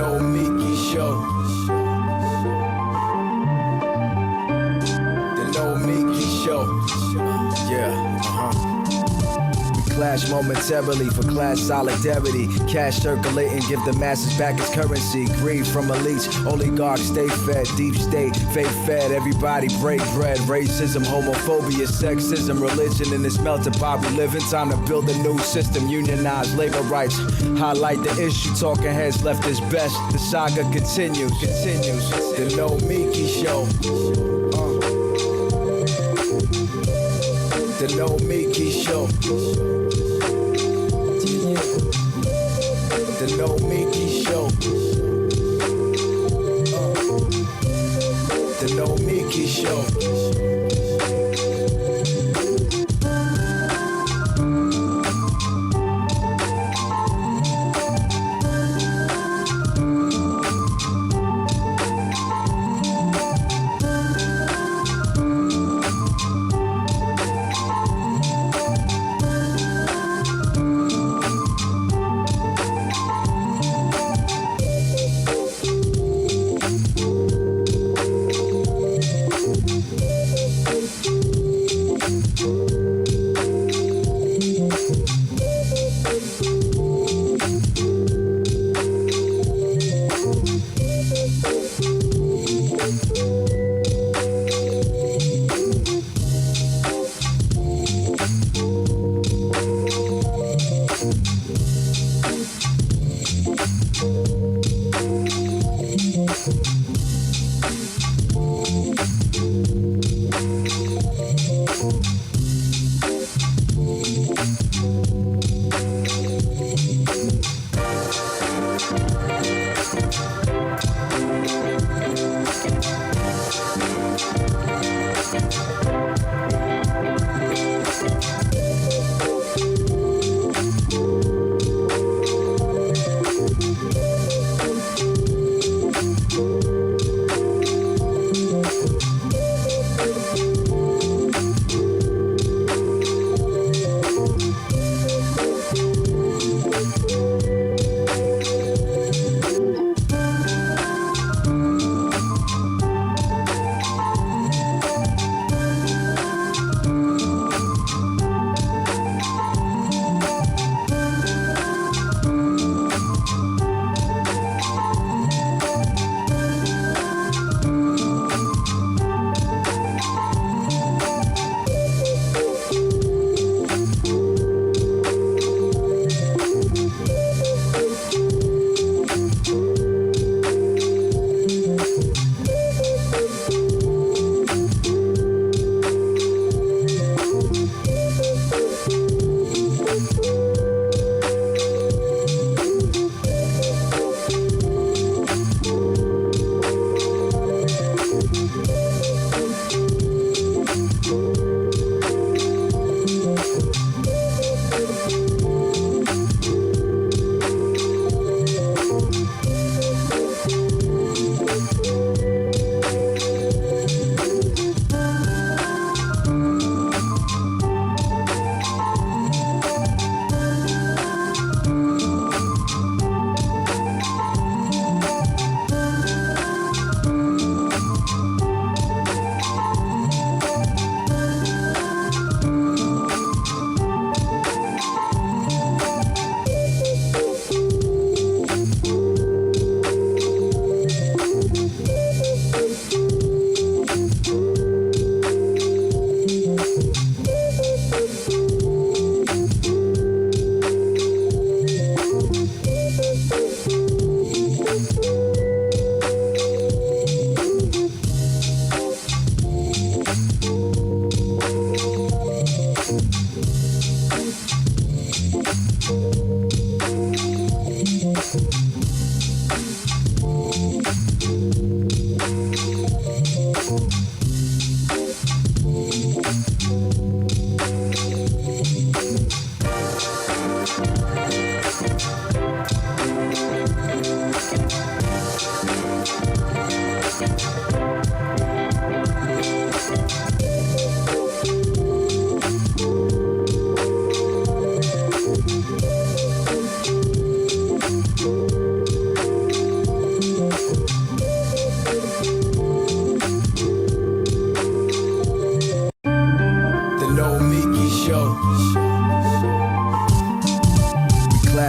Nomiki show. The Nomiki show. We clash momentarily for class solidarity. Cash circulating, give the masses back its currency. Greed from elites, oligarchs stay fed. Deep state, fake fed, everybody break bread. Racism, homophobia, sexism, religion in this melting pot we live in. Time to build a new system, unionize labor rights. Highlight the issue, talking heads left is best. The saga continues. The Nomiki show. The Nomiki show. The Nomiki show. The Nomiki show.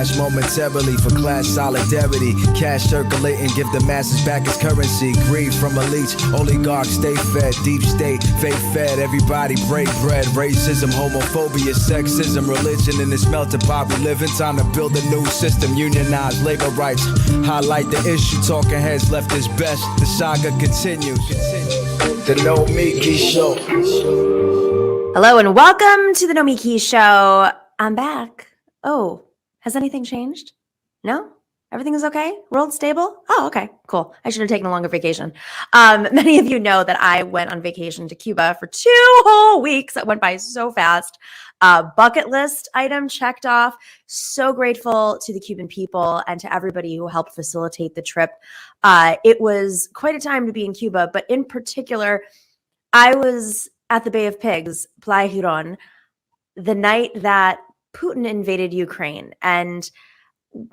clash momentarily for class solidarity. Cash circulating, give the masses back its currency. Greed from elites, oligarchs stay fed. Deep state, faith fed, everybody break bread. Racism, homophobia, sexism, religion in this melting pot we live in. Time to build a new system, unionize labor rights. Highlight the issue, talking heads left is best. The saga continues. The Nomiki Show. Hello and welcome to the Nomiki Show. I'm back. Oh, has anything changed? No? Everything is okay? World stable? Oh, okay, cool. I should have taken a longer vacation. Many of you know that I went on vacation to Cuba for 2 whole weeks. That went by so fast. Bucket list item checked off. So grateful to the Cuban people and to everybody who helped facilitate the trip. It was quite a time to be in Cuba, but in particular, I was at the Bay of Pigs, Playa Giron, the night that Putin invaded Ukraine. And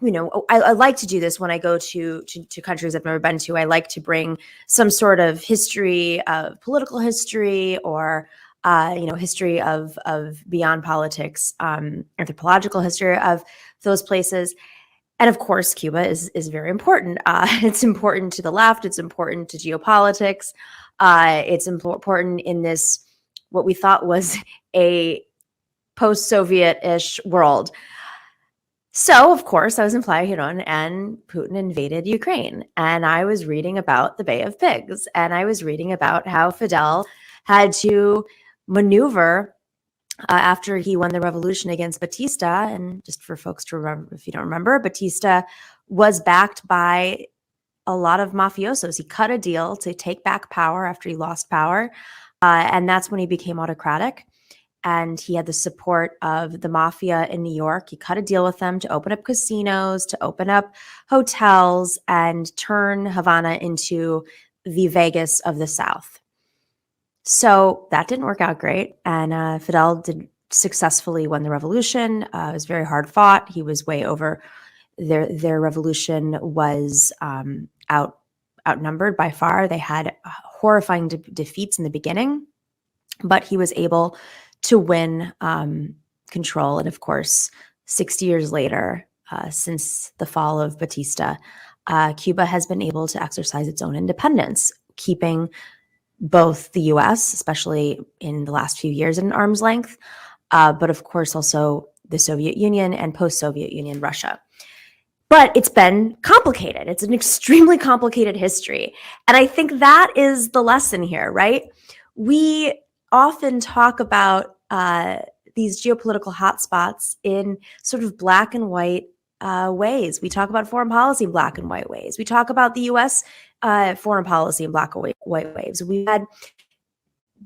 you know, I like to do this when I go to countries I've never been to. I like to bring some sort of history, of political history, or history of beyond politics, anthropological history of those places. And of course, Cuba is very important. It's important to the left. It's important to geopolitics. It's important in this what we thought was a post-Soviet-ish world. So, of course, I was in Playa Giron and Putin invaded Ukraine. And I was reading about the Bay of Pigs. And I was reading about how Fidel had to maneuver after he won the revolution against Batista. And just for folks to remember, if you don't remember, Batista was backed by a lot of mafiosos. He cut a deal to take back power after he lost power. And that's when he became autocratic. And he had the support of the mafia in New York. He cut a deal with them to open up casinos, to open up hotels, and turn Havana into the Vegas of the South. So that didn't work out great. And Fidel did successfully win the revolution. It was very hard fought. He was way over. Their revolution was outnumbered by far. They had horrifying defeats in the beginning, but he was able to win control. And of course, 60 years later, since the fall of Batista, Cuba has been able to exercise its own independence, keeping both the US, especially in the last few years, at an arm's length, but of course also the Soviet Union and post-Soviet Union Russia. But it's been complicated. It's an extremely complicated history. And I think that is the lesson here, right? We often talk about these geopolitical hotspots in sort of black and white ways. We talk about foreign policy in black and white ways. We talk about the U.S. Foreign policy in black and white ways. We've had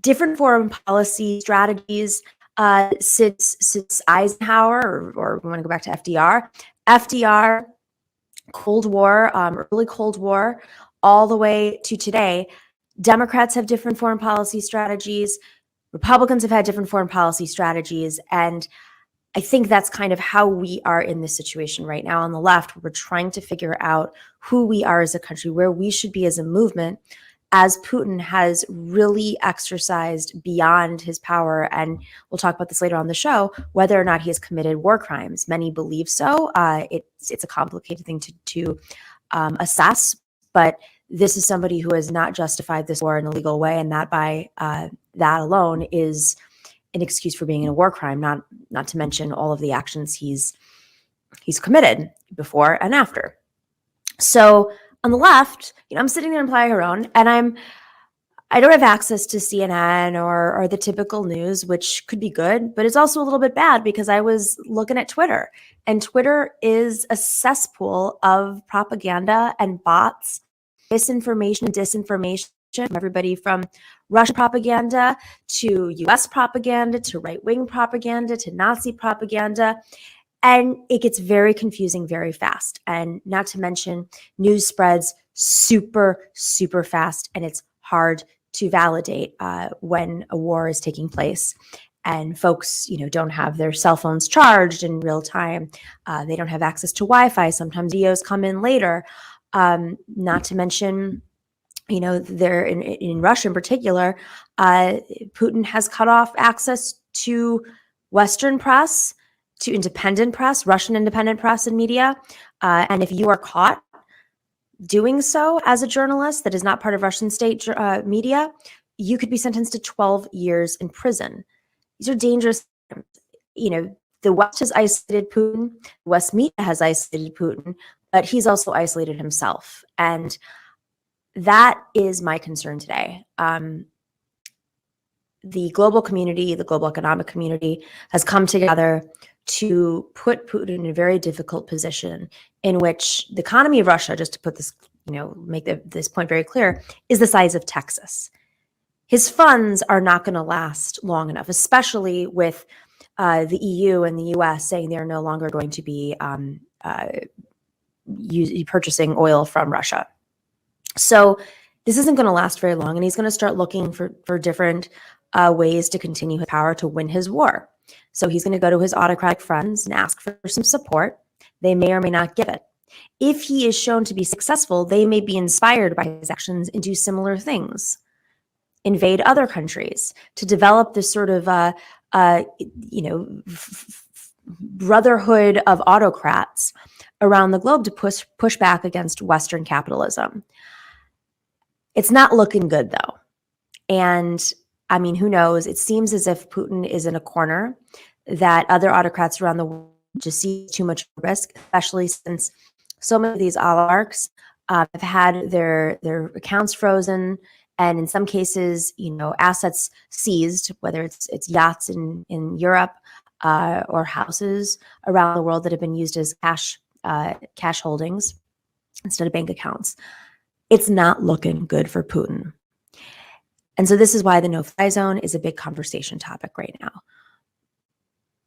different foreign policy strategies since Eisenhower, or we want to go back to FDR, Cold War, early Cold War, all the way to today. Democrats have different foreign policy strategies. Republicans have had different foreign policy strategies. And I think that's kind of how we are in this situation right now on the left. We're trying to figure out who we are as a country, where we should be as a movement, as Putin has really exercised beyond his power. And we'll talk about this later on the show, whether or not he has committed war crimes. Many believe so. It's a complicated thing to assess, but this is somebody who has not justified this war in a legal way, and that by that alone is an excuse for being in a war crime. Not to mention all of the actions he's committed before and after. So on the left, I'm sitting there in Playa Giron, and I don't have access to CNN or the typical news, which could be good, but it's also a little bit bad because I was looking at Twitter, and Twitter is a cesspool of propaganda and bots, misinformation and disinformation from everybody from Russian propaganda to US propaganda to right-wing propaganda to Nazi propaganda. And it gets very confusing very fast. And not to mention, news spreads super, super fast, and it's hard to validate when a war is taking place. And folks, don't have their cell phones charged in real time. They don't have access to Wi-Fi. Sometimes videos come in later. Not to mention, they're in Russia in particular, Putin has cut off access to Western press, to independent press, Russian independent press and media. And if you are caught doing so as a journalist that is not part of Russian state media, you could be sentenced to 12 years in prison. These are dangerous. You know, the West has isolated Putin. The West media has isolated Putin, but he's also isolated himself. And that is my concern today. The global community, the global economic community has come together to put Putin in a very difficult position in which the economy of Russia, just to put this, make this point very clear, is the size of Texas. His funds are not going to last long enough, especially with the EU and the US saying they're no longer going to be purchasing oil from Russia. So this isn't going to last very long, and he's going to start looking for different ways to continue his power to win his war. So he's going to go to his autocratic friends and ask for some support. They may or may not give it. If he is shown to be successful, they may be inspired by his actions and do similar things, invade other countries, to develop this sort of brotherhood of autocrats around the globe to push back against Western capitalism. It's not looking good, though. And I mean, who knows? It seems as if Putin is in a corner, that other autocrats around the world just see too much risk, especially since so many of these oligarchs have had their accounts frozen, and in some cases, assets seized, whether it's yachts in Europe or houses around the world that have been used as cash holdings instead of bank accounts. It's not looking good for Putin. And so this is why the no-fly zone is a big conversation topic right now.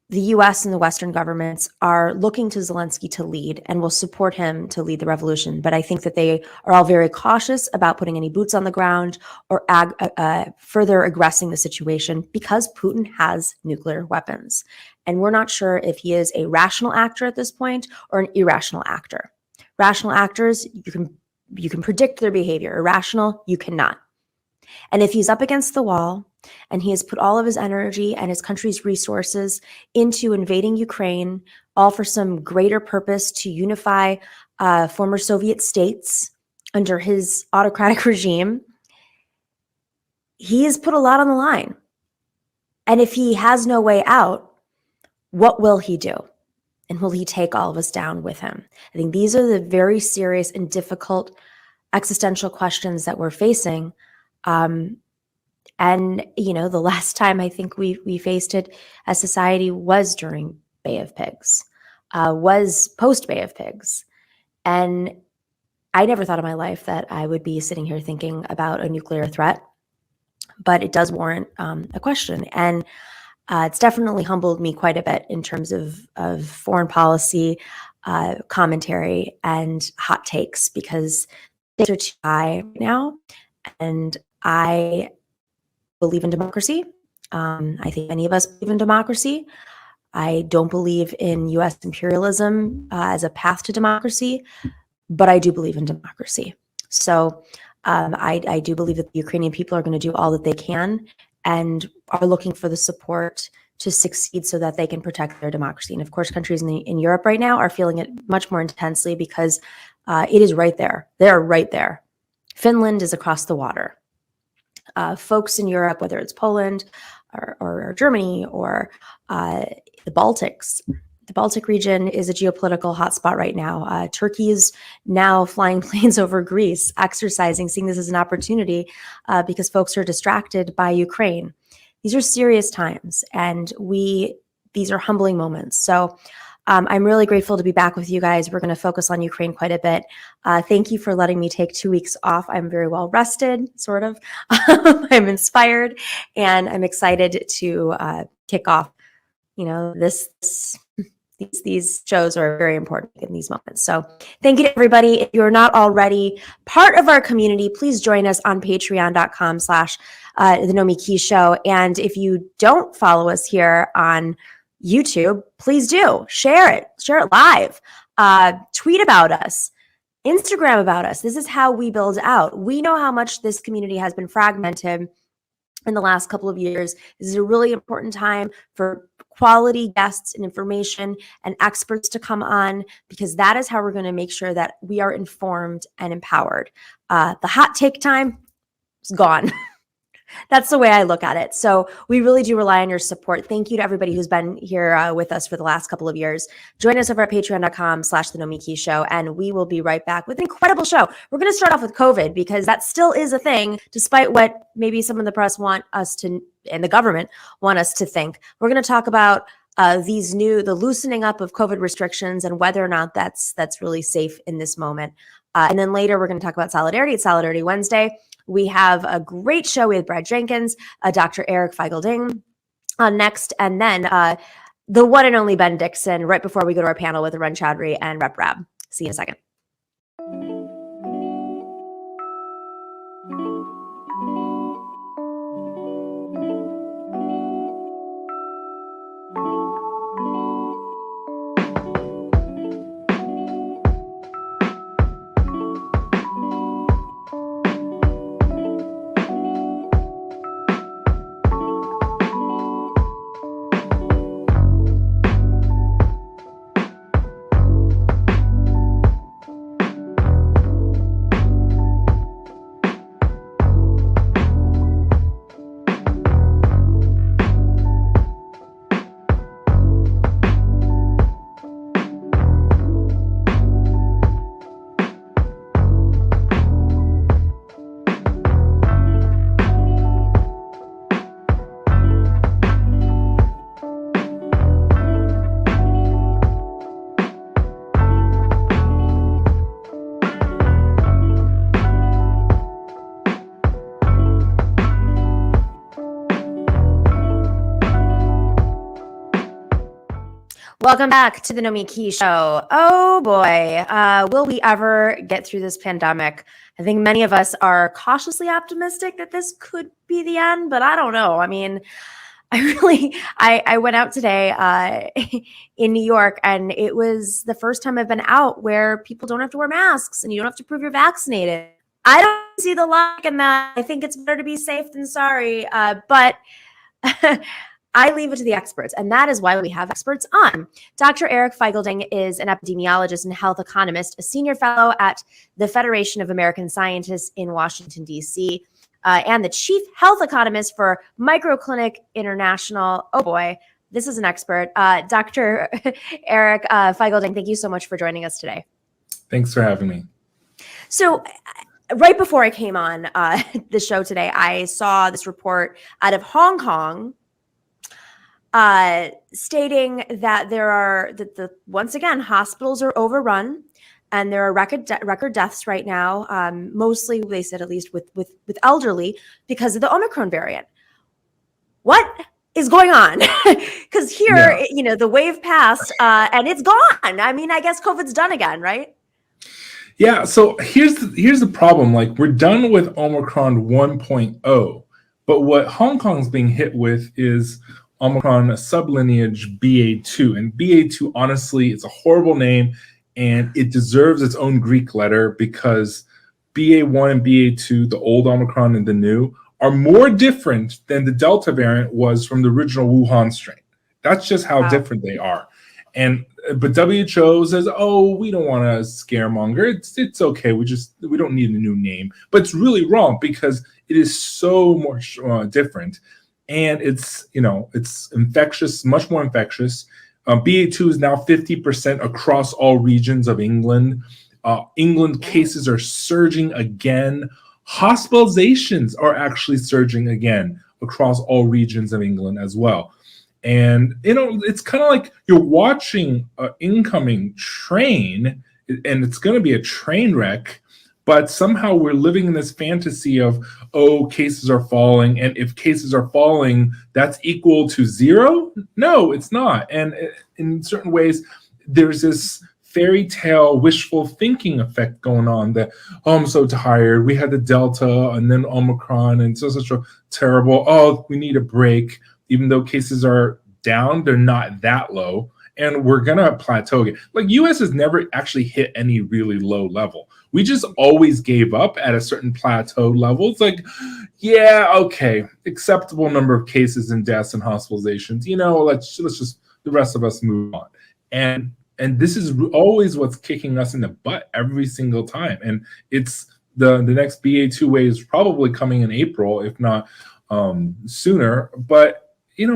The US and the Western governments are looking to Zelensky to lead and will support him to lead the revolution. But I think that they are all very cautious about putting any boots on the ground or further aggressing the situation because Putin has nuclear weapons. And we're not sure if he is a rational actor at this point or an irrational actor. Rational actors, you can predict their behavior. Irrational, you cannot. And if he's up against the wall and he has put all of his energy and his country's resources into invading Ukraine, all for some greater purpose to unify former Soviet states under his autocratic regime, he has put a lot on the line. And if he has no way out, what will he do? And will he take all of us down with him? I think these are the very serious and difficult existential questions that we're facing. And, the last time I think we faced it as society was during Bay of Pigs, was post Bay of Pigs. And I never thought in my life that I would be sitting here thinking about a nuclear threat, but it does warrant a question. And it's definitely humbled me quite a bit in terms of foreign policy commentary and hot takes, because things are too high right now. And I believe in democracy. I think many of us believe in democracy. I don't believe in U.S. imperialism as a path to democracy, but I do believe in democracy. So I do believe that the Ukrainian people are going to do all that they can and are looking for the support to succeed so that they can protect their democracy. And of course, countries in Europe right now are feeling it much more intensely because it is right there. They're right there. Finland is across the water. Folks in Europe, whether it's Poland or Germany or the Baltics, the Baltic region is a geopolitical hotspot right now. Turkey is now flying planes over Greece, exercising, seeing this as an opportunity because folks are distracted by Ukraine. These are serious times, and these are humbling moments. So I'm really grateful to be back with you guys. We're going to focus on Ukraine quite a bit. Thank you for letting me take 2 weeks off. I'm very well rested, sort of. I'm inspired, and I'm excited to kick off. These shows are very important in these moments. So thank you to everybody. If you're not already part of our community, please join us on patreon.com/The Nomiki Show. And if you don't follow us here on YouTube, please do. Share it live. Tweet about us. Instagram about us. This is how we build out. We know how much this community has been fragmented in the last couple of years. This is a really important time for quality guests and information and experts to come on, because that is how we're going to make sure that we are informed and empowered. The hot take time is gone. That's the way I look at it. So we really do rely on your support. Thank you to everybody who's been here with us for the last couple of years. Join us over at patreon.com/The Nomiki Show, and we will be right back with an incredible show. We're going to start off with COVID because that still is a thing, despite what maybe some of the press want us to, and the government want us to think. We're going to talk about the loosening up of COVID restrictions and whether or not that's really safe in this moment. And then later, we're going to talk about solidarity. It's Solidarity Wednesday. We have a great show with Brad Jenkins, Dr. Eric Feigl-Ding next, and then the one and only Ben Dixon right before we go to our panel with Arun Chaudhary and Rabb. See you in a second. Welcome back to the Nomiki Show. Oh boy, will we ever get through this pandemic? I think many of us are cautiously optimistic that this could be the end, but I don't know. I mean, I went out today in New York, and it was the first time I've been out where people don't have to wear masks and you don't have to prove you're vaccinated. I don't see the logic in that. I think it's better to be safe than sorry, but I leave it to the experts, and that is why we have experts on. Dr. Eric Feigl-Ding is an epidemiologist and health economist, a senior fellow at the Federation of American Scientists in Washington, D.C., and the chief health economist for Microclinic International. Oh boy, this is an expert. Dr. Eric Feigl-Ding, thank you so much for joining us today. Thanks for having me. So right before I came on the show today, I saw this report out of Hong Kong stating that once again, hospitals are overrun and there are record deaths right now, mostly, they said, at least with elderly, because of the Omicron variant. What is going on? Because here, the wave passed and it's gone. I mean, I guess COVID's done again, right? Yeah, so here's the problem. Like, we're done with Omicron 1.0, but what Hong Kong's being hit with is Omicron sublineage BA2. And BA2, honestly, it's a horrible name, and it deserves its own Greek letter because BA1 and BA2, the old Omicron and the new, are more different than the Delta variant was from the original Wuhan strain. That's just how different they are. But WHO says, oh, we don't want to scaremonger. It's okay. We don't need a new name. But it's really wrong because it is so much different. And it's infectious, much more infectious. BA2 is now 50% across all regions of England. England cases are surging again. Hospitalizations are actually surging again across all regions of England as well. And, it's kind of like you're watching an incoming train, and it's going to be a train wreck. But somehow we're living in this fantasy of, cases are falling. And if cases are falling, that's equal to zero? No, it's not. And in certain ways, there's this fairy tale wishful thinking effect going on that, I'm so tired. We had the Delta and then Omicron and such a terrible, we need a break. Even though cases are down, they're not that low. and we're gonna plateau again. Like US has never actually hit any really low level. We just always gave up at a certain plateau level. It's like, yeah, okay, acceptable number of cases and deaths and hospitalizations. Let's just the rest of us move on. And this is always what's kicking us in the butt every single time. And it's the next BA2 wave is probably coming in April, if not sooner. But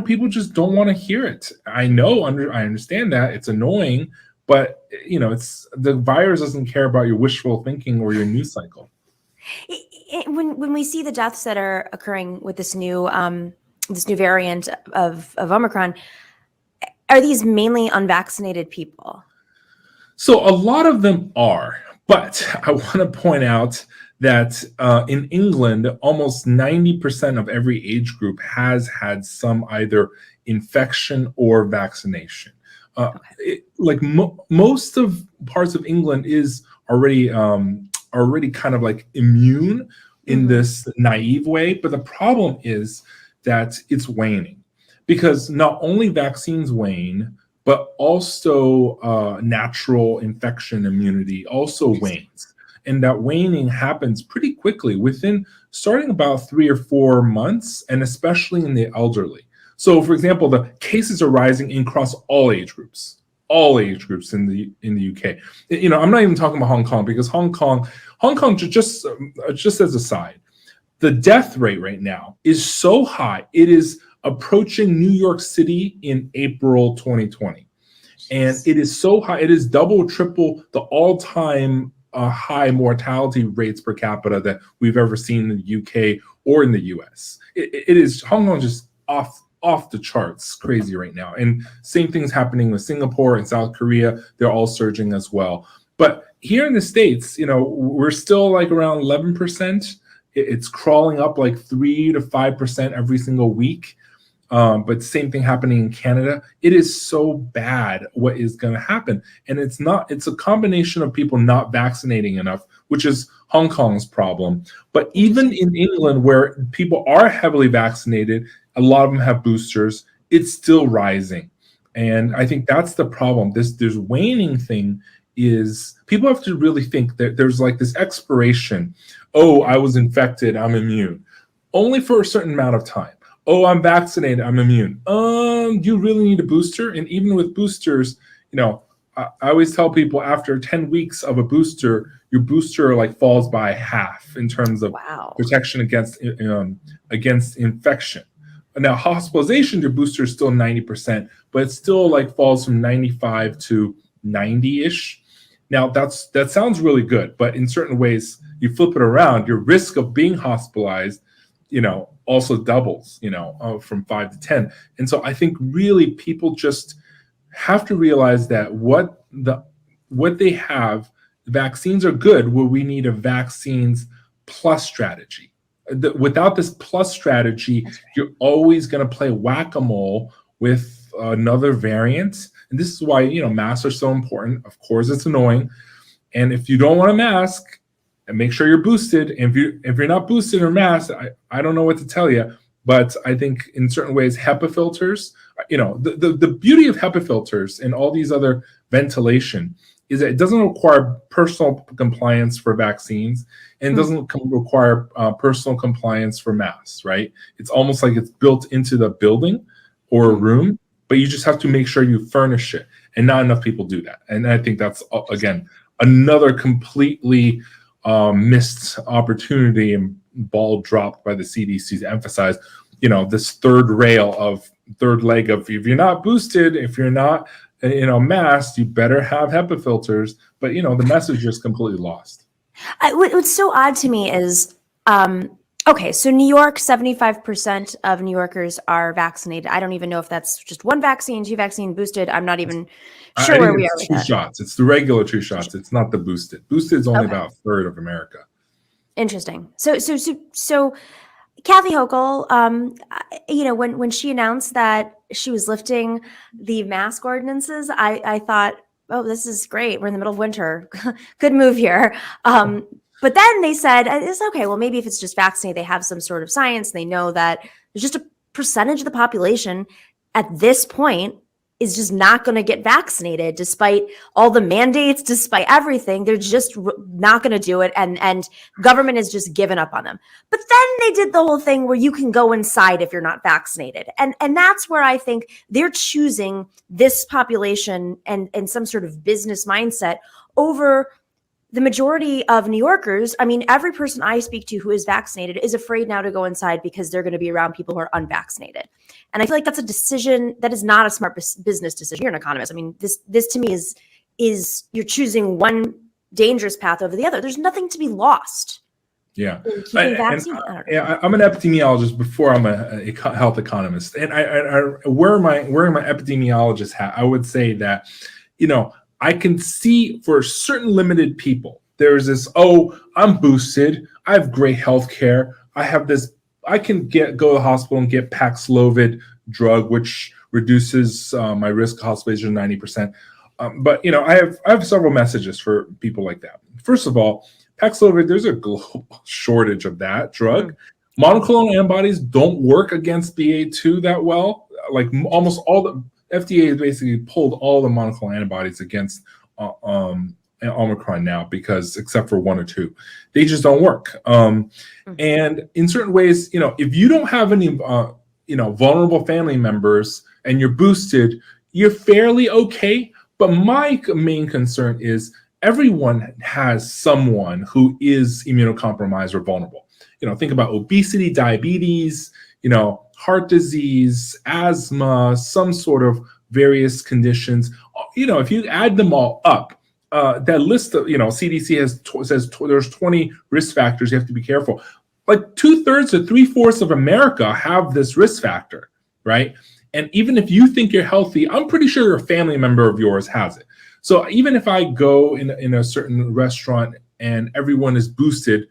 people just don't want to hear it. I understand that it's annoying, but it's the virus doesn't care about your wishful thinking or your news cycle. When we see the deaths that are occurring with this new variant of Omicron, are these mainly unvaccinated people? So a lot of them are, but I want to point out that in England, almost 90% of every age group has had some either infection or vaccination. Most of parts of England is already kind of like immune in this naive way, but the problem is that it's waning, because not only vaccines wane, but also natural infection immunity also wanes. And that waning happens pretty quickly within starting about 3 or 4 months, and especially in the elderly. So, for example, the cases are rising across all age groups in the UK. I'm not even talking about Hong Kong, because Hong Kong just as a side, the death rate right now is so high. It is approaching New York City in April 2020. And it is so high. It is double, triple the all-time high mortality rates per capita that we've ever seen in the UK or in the US. It is, Hong Kong just off the charts crazy right now. And same thing's happening with Singapore and South Korea. They're all surging as well. But here in the States, we're still like around 11%. It's crawling up like 3 to 5% every single week. But same thing happening in Canada. It is so bad what is going to happen. And it's a combination of people not vaccinating enough, which is Hong Kong's problem. But even in England, where people are heavily vaccinated, a lot of them have boosters, it's still rising. And I think that's the problem. This waning thing is, people have to really think that there's like this expiration. Oh, I was infected, I'm immune. Only for a certain amount of time. Oh, I'm vaccinated, I'm immune. Do you really need a booster? And even with boosters, I always tell people after 10 weeks of a booster, your booster like falls by half in terms of protection against infection. Now, hospitalization, your booster is still 90%, but it still like falls from 95 to 90-ish. Now, that sounds really good, but in certain ways, you flip it around, your risk of being hospitalized, also doubles, from 5 to 10. And so I think really people just have to realize that what they have, vaccines are good, where we need a vaccines plus strategy. Without this plus strategy, you're always going to play whack-a-mole with another variant. And this is why, masks are so important. Of course, it's annoying. And if you don't want a mask, and make sure you're boosted. And if you're not boosted or masked, I don't know what to tell you. But I think in certain ways, HEPA filters, the beauty of HEPA filters and all these other ventilation is that it doesn't require personal compliance for vaccines, and doesn't require personal compliance for masks, right? It's almost like it's built into the building or a room, but you just have to make sure you furnish it. And not enough people do that. And I think that's, again, another completely missed opportunity and ball dropped by the CDC to emphasize, this third leg of, if you're not boosted, if you're not, masked, you better have HEPA filters. But, the message is completely lost. What's so odd to me is, okay, so New York, 75% of New Yorkers are vaccinated. I don't even know if that's just 1 vaccine, 2 vaccine, boosted. I'm not even sure where we are with that. 2 shots. It's the regular 2 shots. It's not the boosted. Boosted is only about a third of America. Interesting. So Kathy Hochul, when she announced that she was lifting the mask ordinances, I thought, oh, this is great. We're in the middle of winter. Good move here. But then they said, it's okay. Well, maybe if it's just vaccinated, they have some sort of science. They know that there's just a percentage of the population at this point is just not going to get vaccinated despite all the mandates, despite everything. They're just not going to do it. And government has just given up on them. But then they did the whole thing where you can go inside if you're not vaccinated. And that's where I think they're choosing this population and some sort of business mindset over the majority of New Yorkers. I mean, every person I speak to who is vaccinated is afraid now to go inside because they're going to be around people who are unvaccinated. And I feel like that's a decision that is not a smart business decision. You're an economist. I mean, this to me is you're choosing one dangerous path over the other. There's nothing to be lost. Yeah, I'm an epidemiologist before I'm a health economist, and I wearing my epidemiologist hat, I would say that, I can see for certain limited people, there's this, I'm boosted, I have great health care, I can go to the hospital and get Paxlovid drug, which reduces my risk of hospitalization 90%. But I have several messages for people like that. First of all, Paxlovid, there's a global shortage of that drug. Monoclonal antibodies don't work against BA2 that well. Like almost all the FDA has basically pulled all the monoclonal antibodies against Omicron now, because except for one or two, they just don't work. And in certain ways, if you don't have any, vulnerable family members and you're boosted, you're fairly okay. But my main concern is everyone has someone who is immunocompromised or vulnerable. Think about obesity, diabetes, heart disease, asthma, some sort of various conditions. If you add them all up, that list of, CDC says there's 20 risk factors you have to be careful. Like 2/3 to 3/4 of America have this risk factor, right? And even if you think you're healthy, I'm pretty sure a family member of yours has it. So even if I go in a certain restaurant and everyone is boosted,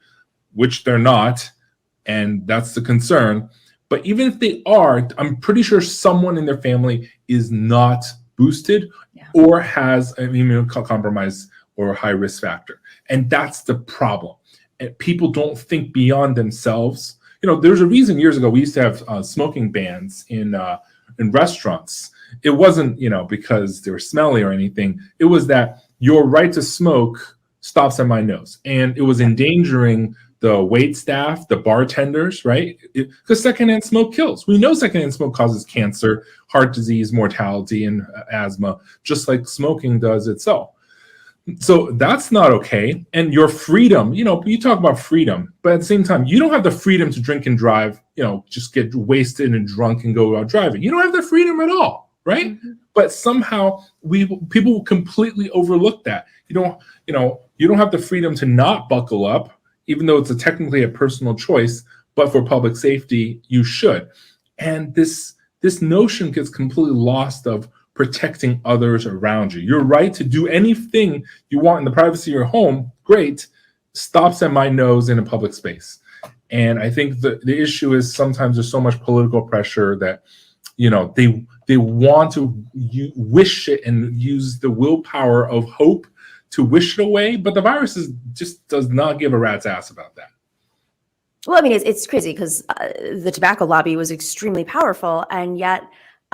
which they're not, and that's the concern, but even if they are, I'm pretty sure someone in their family is not boosted or has an immunocompromise or a high risk factor. And that's the problem. And people don't think beyond themselves. There's a reason years ago we used to have smoking bans in restaurants. It wasn't, because they were smelly or anything. It was that your right to smoke stops at my nose. And it was endangering the wait staff, the bartenders, right? Because secondhand smoke kills. We know secondhand smoke causes cancer, heart disease, mortality, and asthma, just like smoking does itself. So that's not okay. And your freedom, you talk about freedom, but at the same time, you don't have the freedom to drink and drive, just get wasted and drunk and go out driving. You don't have the freedom at all, right? Mm-hmm. But somehow people completely overlook that. You don't have the freedom to not buckle up, even though it's technically a personal choice, but for public safety, you should. And this notion gets completely lost of protecting others around you. Your right to do anything you want in the privacy of your home, great, stops at my nose in a public space. And I think the issue is sometimes there's so much political pressure that, they want to wish it and use the willpower of hope to wish it away, but the virus just does not give a rat's ass about that. Well, I mean, it's crazy because the tobacco lobby was extremely powerful, and yet,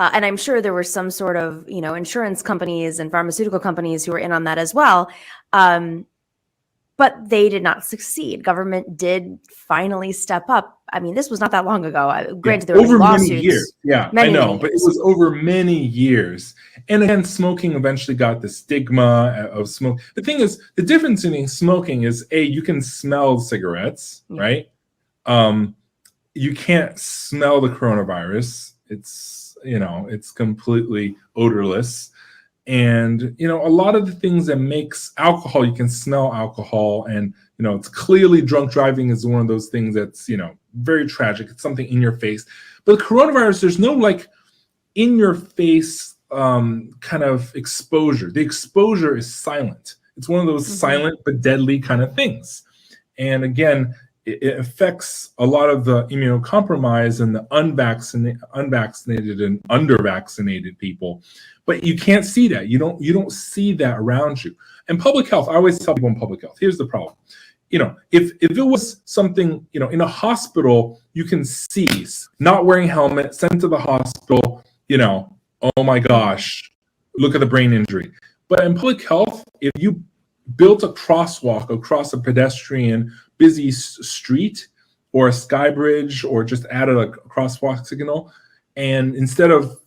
and I'm sure there were some sort of, insurance companies and pharmaceutical companies who were in on that as well, but they did not succeed. Government did finally step up. I mean, this was not that long ago. Granted, there were lawsuits. Many years. Yeah, I know, but it was over many years. And again, smoking eventually got the stigma of smoke. The thing is, the difference in smoking is, you can smell cigarettes, right? You can't smell the coronavirus. It's completely odorless. And, a lot of the things that makes alcohol, you can smell alcohol, and, it's clearly drunk driving is one of those things that's, very tragic. It's something in your face. But the coronavirus, there's no in your face kind of exposure. The exposure is silent. It's one of those silent but deadly kind of things. And again, it affects a lot of the immunocompromised and the unvaccinated and undervaccinated people. But you can't see that. You don't see that around you. And public health, I always tell people in public health, here's the problem. If it was something, in a hospital, you can see not wearing helmet, sent to the hospital, oh my gosh, look at the brain injury. But in public health, if you built a crosswalk across a pedestrian busy street or a sky bridge, or just added a crosswalk signal, and instead of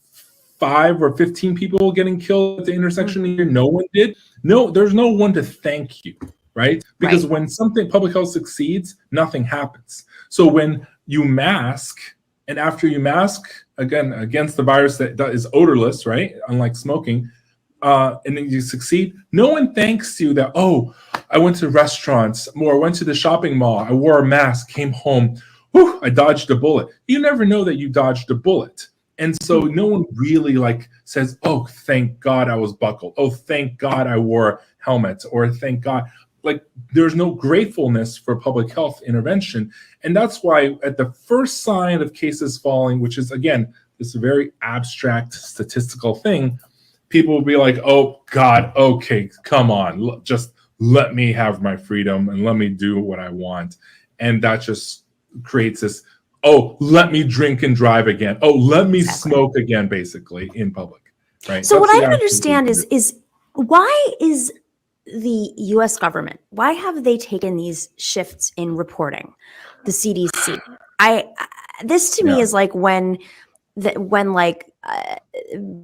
5 or 15 people getting killed at the intersection here, no one did. No, there's no one to thank you, right? Because when something public health succeeds, nothing happens. So when you mask, and after you mask, again, against the virus that is odorless, right? Unlike smoking, and then you succeed, no one thanks you that, oh, I went to restaurants, or I went to the shopping mall, I wore a mask, came home, whew, I dodged a bullet. You never know that you dodged a bullet. And so no one really says, oh, thank God I was buckled. Oh, thank God I wore helmets, or thank God. There's no gratefulness for public health intervention. And that's why at the first sign of cases falling, which is, again, this very abstract statistical thing, people will be like, oh, God, okay, come on, just let me have my freedom and let me do what I want. And that just creates this, oh, let me drink and drive again. Oh, let me smoke again, basically, in public, right? So what I don't understand is why is the U.S. government, why have they taken these shifts in reporting, the CDC? This to me is like when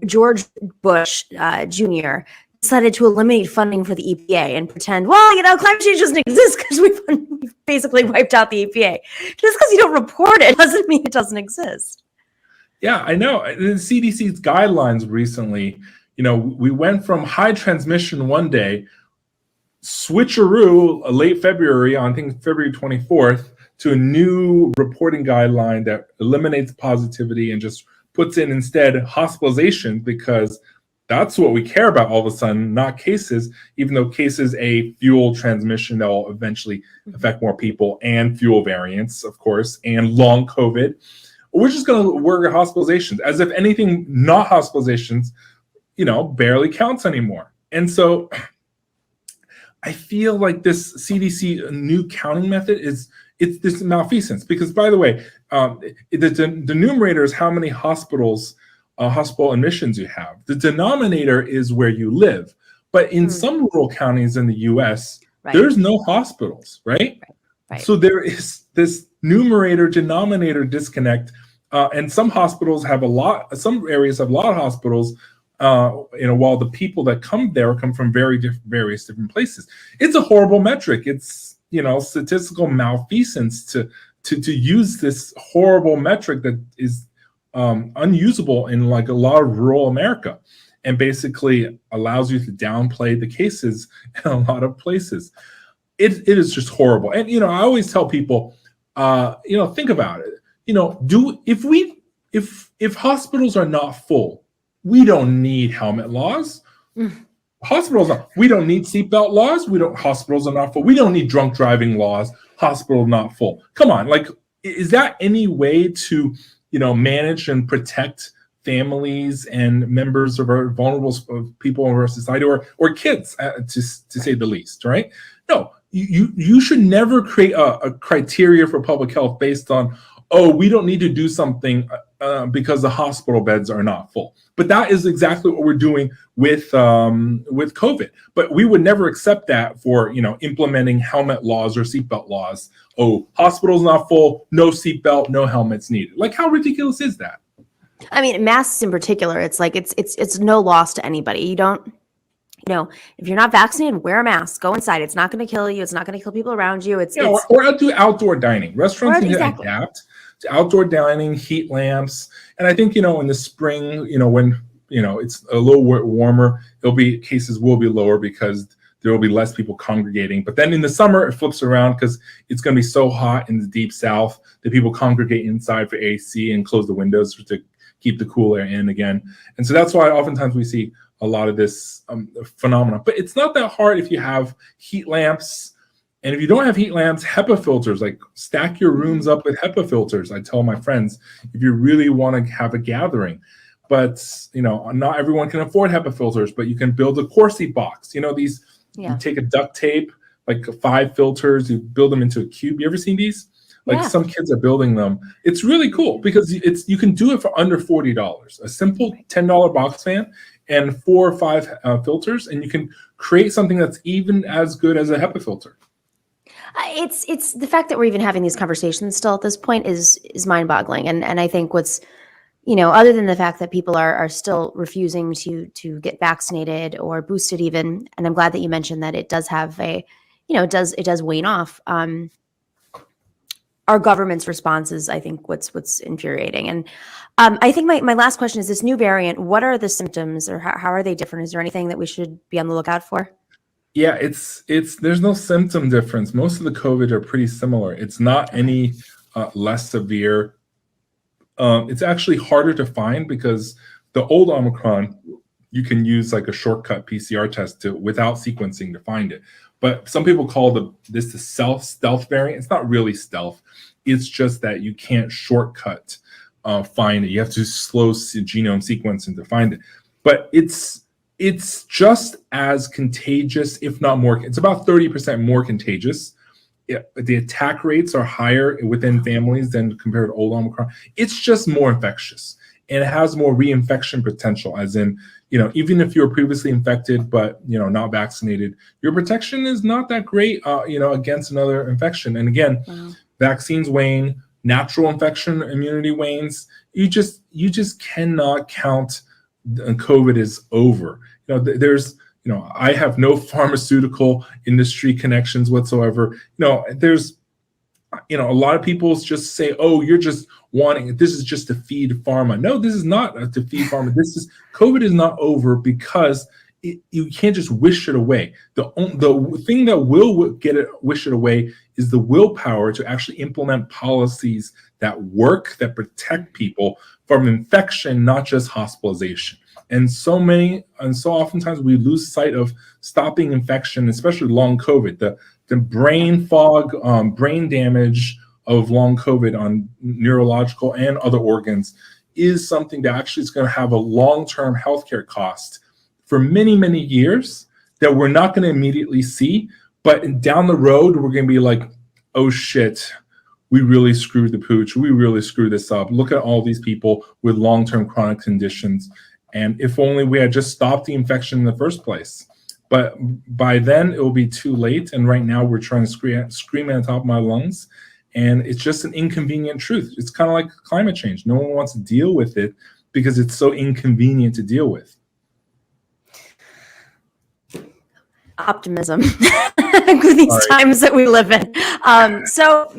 George Bush Jr. decided to eliminate funding for the EPA and pretend, well, climate change doesn't exist because we've basically wiped out the EPA. Just because you don't report it doesn't mean it doesn't exist. Yeah, I know. The CDC's guidelines recently, we went from high transmission one day, switcheroo late February, on I think February 24th, to a new reporting guideline that eliminates positivity and just puts in instead hospitalization, because that's what we care about all of a sudden, not cases, even though cases fuel transmission that will eventually affect more people, and fuel variants, of course, and long COVID. We're just going to work at hospitalizations as if anything not hospitalizations, barely counts anymore. And so I feel like this CDC new counting method it's this malfeasance, because, by the way, the numerator is how many hospital admissions you have. The denominator is where you live. But in some rural counties in the U.S., there's no hospitals, right? So there is this numerator-denominator disconnect, and some hospitals have some areas have a lot of hospitals, while the people that come there come from various different places. It's a horrible metric. It's statistical malfeasance to use this horrible metric that is unusable in a lot of rural America, and basically allows you to downplay the cases in a lot of places. It is just horrible. And I always tell people, think about it. If hospitals are not full, we don't need helmet laws. We don't need seatbelt laws. Hospitals are not full. We don't need drunk driving laws. Hospital not full. Come on, is that any way to manage and protect families and members of our vulnerable people in our society, or kids, to say the least, right? No, you should never create a criteria for public health based on, oh, we don't need to do something because the hospital beds are not full. But that is exactly what we're doing with COVID. But we would never accept that for implementing helmet laws or seatbelt laws. Oh, hospital's not full, no seatbelt, no helmets needed. How ridiculous is that? I mean, masks in particular, it's it's no loss to anybody. You don't, if you're not vaccinated, wear a mask. Go inside. It's not going to kill you. It's not going to kill people around you. Or do outdoor dining. Restaurants need to adapt to outdoor dining, heat lamps, and I think in the spring, when it's a little warmer, cases will be lower because there will be less people congregating. But then in the summer, it flips around because it's going to be so hot in the deep south that people congregate inside for AC and close the windows to keep the cool air in again. And so that's why oftentimes we see a lot of this phenomenon. But it's not that hard if you have heat lamps. And if you don't have heat lamps, HEPA filters, stack your rooms up with HEPA filters. I tell my friends, if you really want to have a gathering. But, not everyone can afford HEPA filters, but you can build a Corsi box. These, you take a duct tape, 5 filters, you build them into a cube. You ever seen these? Like Yeah. some kids are building them. It's really cool because you can do it for under $40. A simple $10 box fan and 4 or 5 filters, and you can create something that's even as good as a HEPA filter. It's the fact that we're even having these conversations still at this point is mind-boggling, and I think what's, other than the fact that people are still refusing to get vaccinated or boosted even, and I'm glad that you mentioned that it does have it does wane off. Our government's response is, I think, what's infuriating. And I think my last question is, this new variant, what are the symptoms, or how are they different? Is there anything that we should be on the lookout for? Yeah, it's there's no symptom difference. Most of the COVID are pretty similar. It's not any less severe. It's actually harder to find because the old Omicron, you can use like a shortcut PCR test without sequencing to find it. But some people call this the stealth variant. It's not really stealth. It's just that you can't shortcut find it. You have to slow genome sequencing to find it. But it's just as contagious, if not more. It's about 30% more contagious. The attack rates are higher within families than compared to old Omicron. It's just more infectious, and it has more reinfection potential, as in, even if you were previously infected but not vaccinated, your protection is not that great against another infection. And again, vaccines wane, natural infection immunity wanes. You just cannot count COVID is over. I have no pharmaceutical industry connections whatsoever. There's a lot of people just say, oh, you're just this is just to feed pharma. No, this is not to feed pharma. COVID is not over because you can't just wish it away. The thing that will wish it away is the willpower to actually implement policies that work, that protect people from infection, not just hospitalization. And so oftentimes we lose sight of stopping infection, especially long COVID. The brain fog, brain damage of long COVID on neurological and other organs is something that actually is going to have a long-term healthcare cost for many, many years that we're not going to immediately see. But down the road, we're going to be like, oh shit, we really screwed the pooch. We really screwed this up. Look at all these people with long-term chronic conditions. And if only we had just stopped the infection in the first place. But by then, it will be too late. And right now, we're trying to scream at the top of my lungs. And it's just an inconvenient truth. It's kind of like climate change. No one wants to deal with it because it's so inconvenient to deal with. Optimism these times that we live in. So,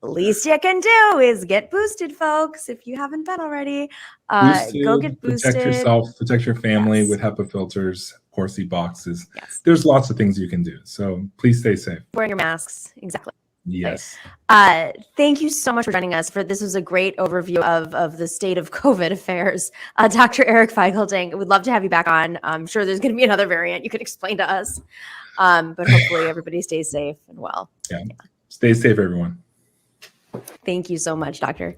least you can do is get boosted, folks. If you haven't been already, go get boosted. Protect yourself, protect your family with HEPA filters, Corsi boxes. Yes. There's lots of things you can do. So please stay safe. Wearing your masks. Exactly. Yes. Thank you so much for joining us. This was a great overview of the state of COVID affairs. Dr. Eric Feigl-Ding, we'd love to have you back on. I'm sure there's going to be another variant you could explain to us. But hopefully everybody stays safe and well. Yeah. Stay safe, everyone. Thank you so much, Doctor.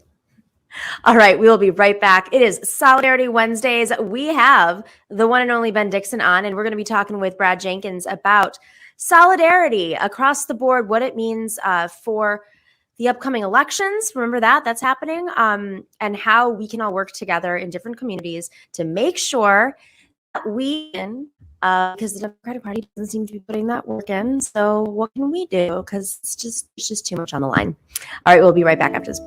All right, we will be right back. It is Solidarity Wednesdays. We have the one and only Ben Dixon on, and we're going to be talking with Brad Jenkins about solidarity across the board, what it means for the upcoming elections. Remember that's happening, and how we can all work together in different communities to make sure that we can, because the Democratic Party doesn't seem to be putting that work in. So what can we do? Because it's just too much on the line. All right, we'll be right back after this.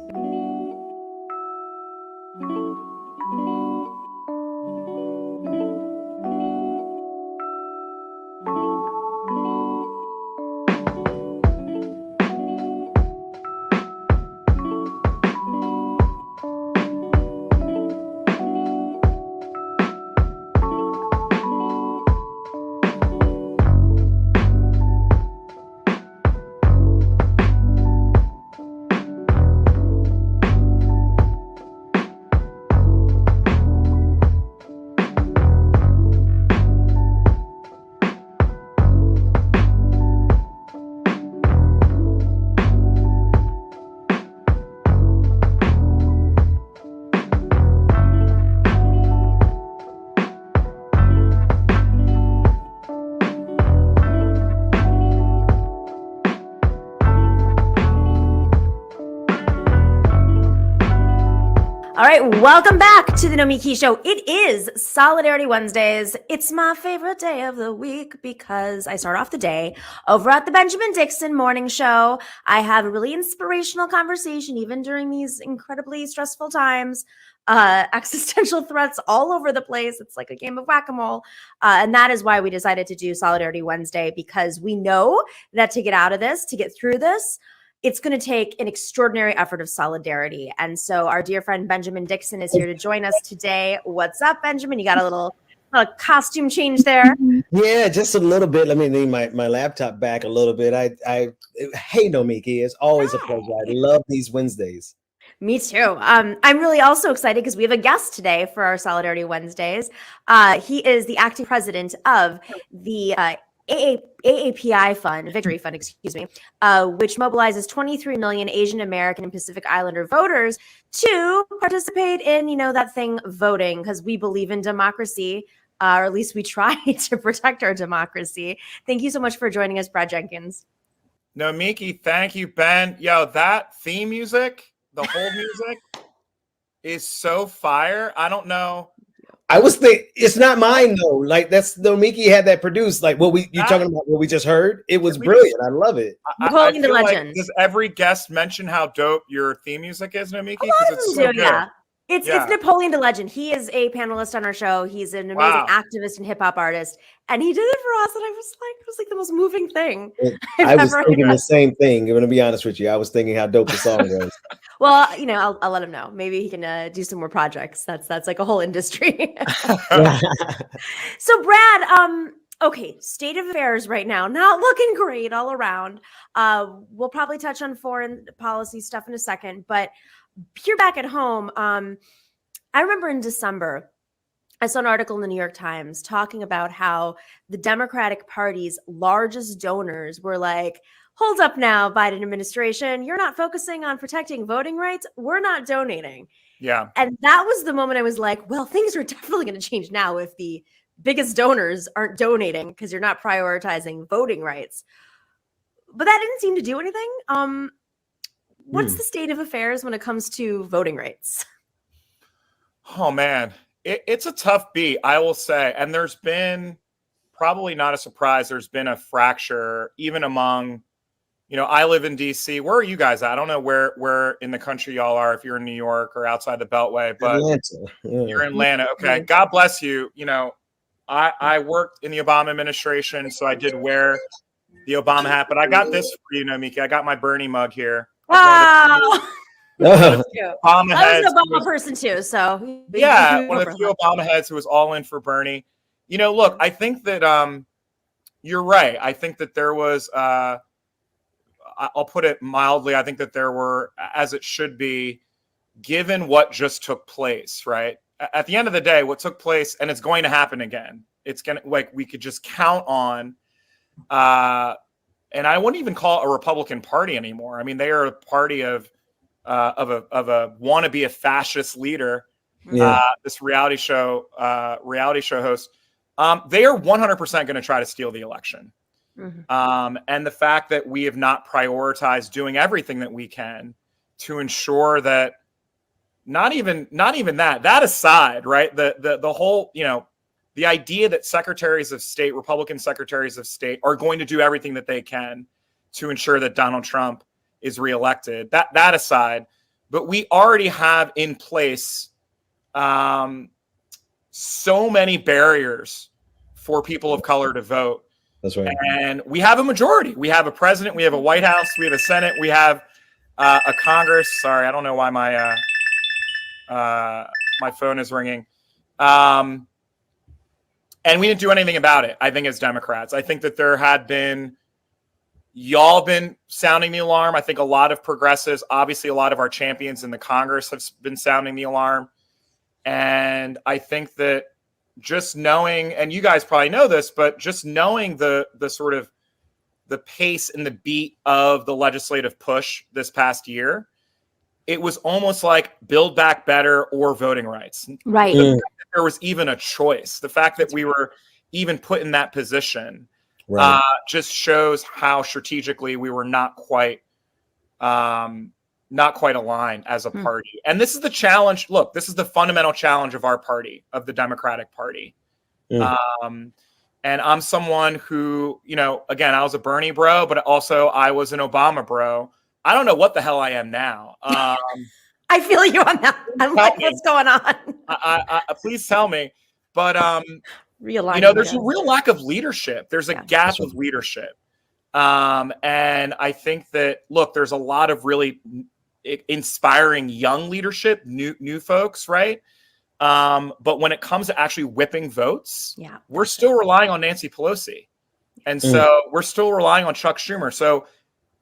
All right, welcome back to the Nomiki Show. It is Solidarity Wednesdays. It's my favorite day of the week because I start off the day over at the Benjamin Dixon morning show. I have a really inspirational conversation, even during these incredibly stressful times. Existential threats all over the place. It's like a game of whack-a-mole. And that is why we decided to do Solidarity Wednesday, because we know that to get out of this, to get through this, it's going to take an extraordinary effort of solidarity. And so our dear friend Benjamin Dixon is here to join us today. What's up, Benjamin? You got a little costume change there? Yeah, just a little bit. Let me lean my laptop back a little bit. Hey, Nomiki, it's always a pleasure. I love these Wednesdays. Me too. I'm really also excited because we have a guest today for our Solidarity Wednesdays. He is the acting president of the AAPI fund, Victory Fund, excuse me, which mobilizes 23 million Asian American and Pacific Islander voters to participate in, that thing, voting, because we believe in democracy, or at least we try to protect our democracy. Thank you so much for joining us, Brad Jenkins. Nomiki, thank you, Ben. Yo, that theme music, the whole music is so fire. I don't know. I was thinking it's not mine though. Like that's Nomiki had that produced. Like you're talking about what we just heard. It was brilliant. I love it. Napoleon the Legend. Like, does every guest mention how dope your theme music is, Nomiki? Because it's so good. Yeah. It's Napoleon the Legend. He is a panelist on our show. He's an amazing activist and hip hop artist, and he did it for us. And I was like, it was like the most moving thing. I was thinking the same thing. I'm gonna be honest with you. I was thinking how dope the song was. Well, I'll let him know. Maybe he can do some more projects. That's like a whole industry. So, Brad, okay, state of affairs right now, not looking great all around. We'll probably touch on foreign policy stuff in a second, but here back at home, I remember in December, I saw an article in the New York Times talking about how the Democratic Party's largest donors were like, hold up now, Biden administration, you're not focusing on protecting voting rights. We're not donating. Yeah. And that was the moment I was like, well, things are definitely going to change now if the biggest donors aren't donating because you're not prioritizing voting rights. But that didn't seem to do anything. What's the state of affairs when it comes to voting rights? Oh, man, it's a tough beat, I will say. And there's been, probably not a surprise, there's been a fracture even among, I live in DC. Where are you guys at? I don't know where in the country y'all are, if you're in New York or outside the Beltway, but Atlanta. Yeah. You're in Atlanta. Okay. God bless you. I worked in the Obama administration, so I did wear the Obama hat, but I got this for you, Nomiki. I got my Bernie mug here. Wow. Obama I was an Obama person too, so one of the few Obama heads who was all in for Bernie. Look, I think that you're right. I think that there was I'll put it mildly, I think that there were, as it should be, given what just took place, right? At the end of the day, what took place, and it's going to happen again. It's going to, like, we could just count on and I wouldn't even call it a Republican Party anymore. I mean, they are a party of a wannabe a fascist leader. This reality show host. They are 100% going to try to steal the election. Mm-hmm. And the fact that we have not prioritized doing everything that we can to ensure that not even that aside, right? The whole, the idea that secretaries of state, Republican secretaries of state, are going to do everything that they can to ensure that Donald Trump is reelected. That aside, but we already have in place so many barriers for people of color to vote. That's right. And we have a majority. We have a president. We have a White House. We have a Senate. We have a Congress. Sorry, I don't know why my phone is ringing. And we didn't do anything about it, I think, as Democrats. I think that there had been, y'all been sounding the alarm. I think a lot of progressives, obviously a lot of our champions in the Congress have been sounding the alarm. And I think that just knowing, and you guys probably know this, but just knowing the sort of the pace and the beat of the legislative push this past year, it was almost like Build Back Better or voting rights. Right. The fact that there was even a choice, the fact that we were even put in that position, just shows how strategically we were not quite not quite aligned as a party. And this is the challenge. Look, this is the fundamental challenge of our party, of the Democratic Party. And I'm someone who, you know, again, I was a Bernie bro, but also I was an Obama bro. I don't know what the hell I am now. I feel you on that. I'm like, what's going on? I please tell me. But you Realigning, know, there's a real lack of leadership. There's a gap of leadership. And I think that, look, there's a lot of really inspiring young leadership, new folks, right? But when it comes to actually whipping votes, we're still relying on Nancy Pelosi. And so we're still relying on Chuck Schumer. So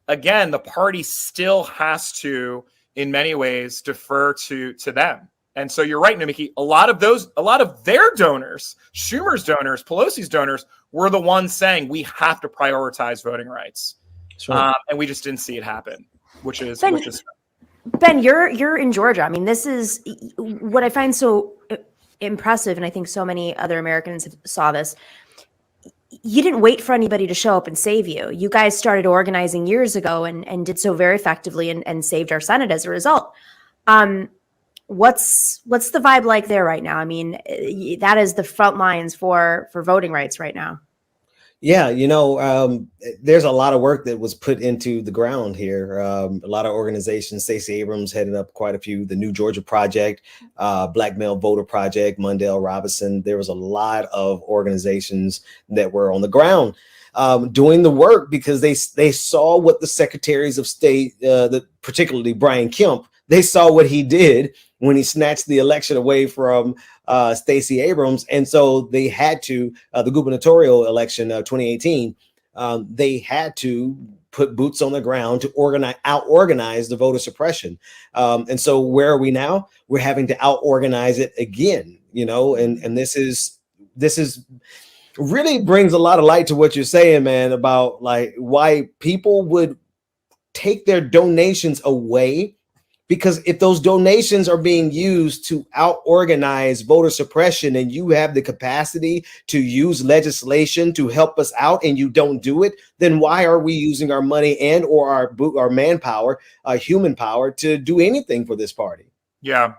again, the party still has to, in many ways, defer to them. And so you're right, Nomiki, a lot of their donors, Schumer's donors, Pelosi's donors, were the ones saying we have to prioritize voting rights. Right. And we just didn't see it happen, which is Ben, you're in Georgia. I mean, this is what I find so impressive, and I think so many other Americans saw this. You didn't wait for anybody to show up and save you. You guys started organizing years ago and did so very effectively and saved our Senate as a result. What's the vibe like there right now? I mean, that is the front lines for voting rights right now. Yeah, you know, there's a lot of work that was put into the ground here. A lot of organizations, Stacey Abrams headed up quite a few, the New Georgia Project, Black Male Voter Project, Mundell Robinson. There was a lot of organizations that were on the ground doing the work because they saw what the secretaries of state, particularly Brian Kemp, they saw what he did when he snatched the election away from Stacey Abrams. And so they had to, the gubernatorial election 2018, they had to put boots on the ground to out-organize the voter suppression. And so where are we now? We're having to out-organize it again, you know, and this is really brings a lot of light to what you're saying, man, about like why people would take their donations away. Because if those donations are being used to out-organize voter suppression and you have the capacity to use legislation to help us out and you don't do it, then why are we using our money and or our manpower, human power to do anything for this party? Yeah.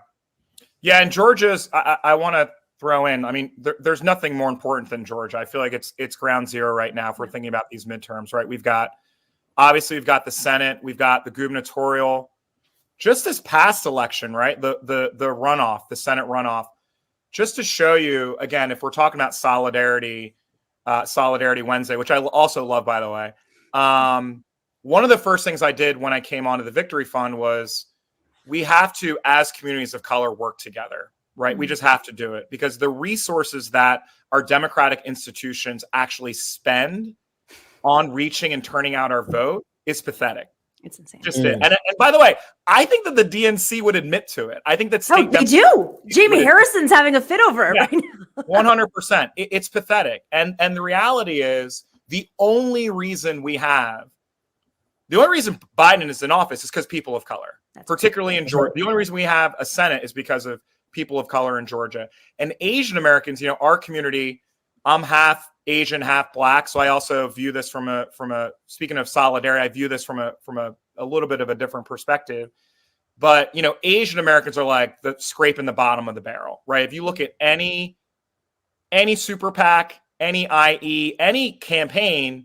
Yeah. And Georgia's, I want to throw in, I mean, there's nothing more important than Georgia. I feel like it's ground zero right now if we're thinking about these midterms, right? We've got the Senate, we've got the gubernatorial. Just this past election, right? The runoff, the Senate runoff, just to show you, again, if we're talking about Solidarity Wednesday, which I also love, by the way. One of the first things I did when I came onto the Victory Fund was we have to, as communities of color, work together, right? We just have to do it because the resources that our democratic institutions actually spend on reaching and turning out our vote is pathetic. It's insane. And by the way, I think that the DNC would admit to it. I think that they do. Jamie Harrison's having a fit over it right now. 100%. It's pathetic. And the reality is the only reason Biden is in office is because people of color, particularly in Georgia. The only reason we have a Senate is because of people of color in Georgia. And Asian Americans, you know, our community, I'm half Asian, half Black. So I also view this from a speaking of solidarity, I view this from a little bit of a different perspective. But, you know, Asian Americans are like the scraping the bottom of the barrel, right? If you look at any super PAC, any IE, any campaign,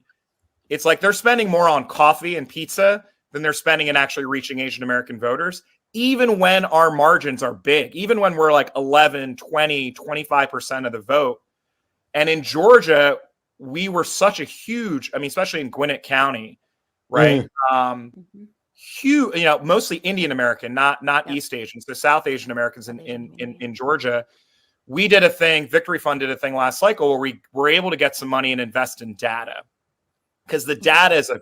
it's like they're spending more on coffee and pizza than they're spending in actually reaching Asian American voters, even when our margins are big, even when we're like 11, 20, 25% of the vote. And in Georgia, we were such a huge, I mean, especially in Gwinnett County, right? Huge, you know, mostly Indian American, not East Asians, the South Asian Americans in Georgia. We did a thing, Victory Fund did a thing last cycle where we were able to get some money and invest in data because the data is a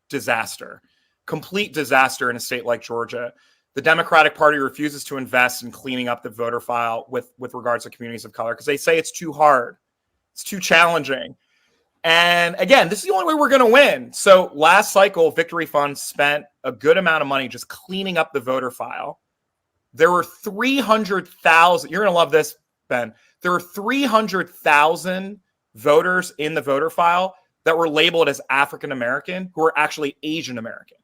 disaster, complete disaster in a state like Georgia. The Democratic Party refuses to invest in cleaning up the voter file with regards to communities of color because they say it's too hard. It's too challenging. And again, this is the only way we're going to win. So last cycle, Victory Fund spent a good amount of money just cleaning up the voter file. There were 300,000. You're going to love this, Ben. There were 300,000 voters in the voter file that were labeled as African American who were actually Asian American.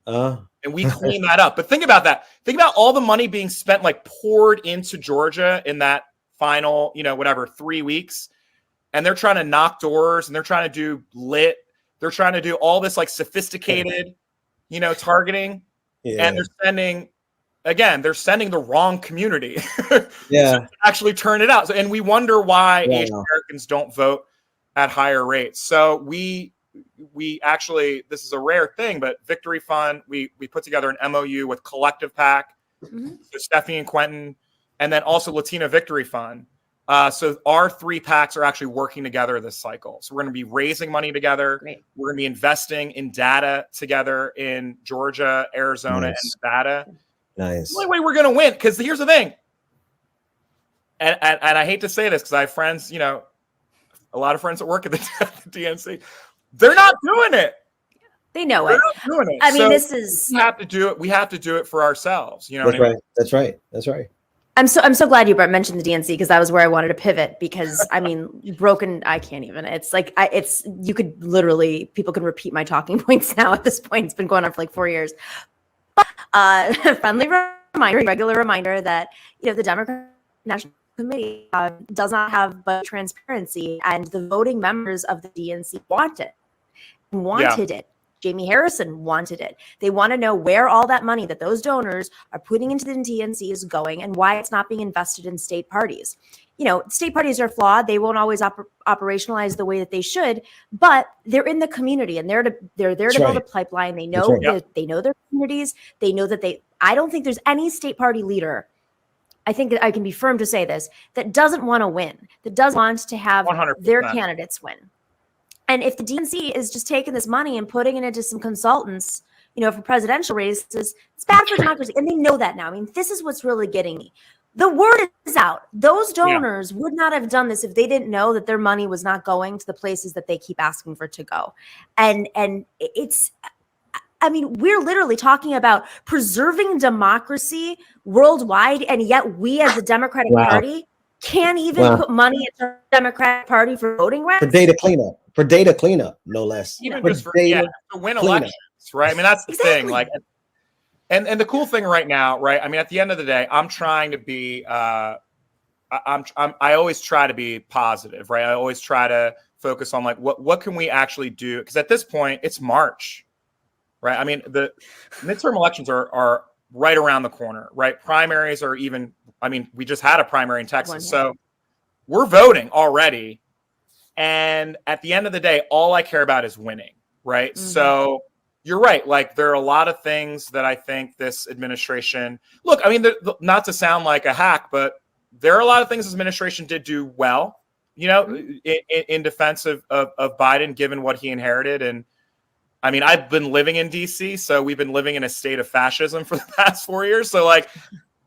And we clean that up. But think about that. Think about all the money being spent, like poured into Georgia in that final, 3 weeks. And they're trying to knock doors and they're trying to do lit. They're trying to do all this like sophisticated, targeting. Yeah. And they're sending the wrong community Yeah. to actually turn it out. And we wonder why Asian Americans don't vote at higher rates. So we actually, this is a rare thing, but Victory Fund, we put together an MOU with Collective PAC, so Stephanie and Quentin, and then also Latina Victory Fund. So our 3 PACs are actually working together this cycle. So we're going to be raising money together. Great. We're going to be investing in data together in Georgia, Arizona, and Nevada. Nice. The only way we're going to win, because here's the thing, and I hate to say this because I have friends, a lot of friends that work at the DNC. They're not doing it. They know They're it. not doing it. I mean, So this is. we have to do it. We have to do it for ourselves. You know That's what I mean? right. That's right. That's right. I'm so glad you mentioned the DNC because that was where I wanted to pivot because I mean I can't even. It's like you could literally people can repeat my talking points now at this point. It's been going on for like 4 years. Friendly reminder, regular reminder that the Democratic National Committee does not have budget transparency, and the voting members of the DNC wanted it. Jamie Harrison wanted it. They want to know where all that money that those donors are putting into the DNC is going and why it's not being invested in state parties. State parties are flawed. They won't always operationalize the way that they should, but they're in the community and they're there to build a pipeline. They know they know their communities. They know that I don't think there's any state party leader, I think that I can be firm to say this, that doesn't want to win, that does want to have 100%. their candidates win. And if the DNC is just taking this money and putting it into some consultants, for presidential races, it's bad for democracy. And they know that now. I mean, this is what's really getting me. The word is out. Those donors would not have done this if they didn't know that their money was not going to the places that they keep asking for it to go. And it's, I mean, we're literally talking about preserving democracy worldwide. And yet we as the Democratic Party can't even put money into the Democratic Party for voting rights. For data cleanup, no less. Even just to win elections, right? I mean, that's the thing. Like, and the cool thing right now, right? I mean, at the end of the day, I'm trying to be. I always try to be positive, right? I always try to focus on like what can we actually do? Because at this point, it's March, right? I mean, the midterm elections are right around the corner, right? Primaries are even. I mean, we just had a primary in Texas, so we're voting already. And at the end of the day, all I care about is winning, right? Mm-hmm. So you're right. Like, there are a lot of things that I think this administration, look, I mean, not to sound like a hack, but there are a lot of things this administration did do well, in defense of Biden, given what he inherited. And I mean, I've been living in DC, so we've been living in a state of fascism for the past 4 years. So like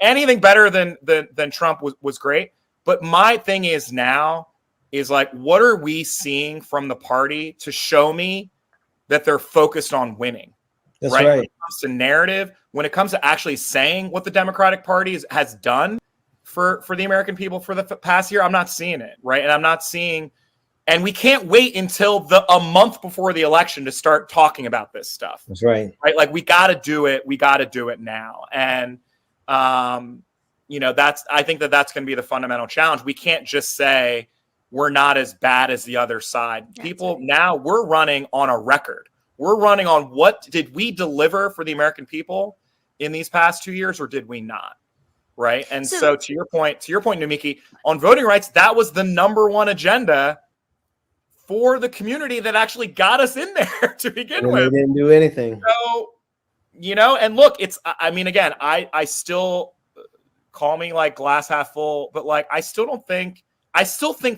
anything better than Trump was great. But my thing is now, is like, what are we seeing from the party to show me that they're focused on winning? That's right. When it comes to narrative, when it comes to actually saying what the Democratic Party has done for the American people for the past year, I'm not seeing it. Right. And I'm not seeing, and we can't wait until a month before the election to start talking about this stuff. That's right. Right. Like, we got to do it. We got to do it now. And, I think that's going to be the fundamental challenge. We can't just say, we're not as bad as the other side. Now we're running on a record. We're running on what did we deliver for the American people in these past 2 years, or did we not? Right. And so to your point, Nomiki, on voting rights, that was the number one agenda for the community that actually got us in there to begin with. They didn't do anything. So, and look, I mean, again, I still call me like glass half full, but like, I still think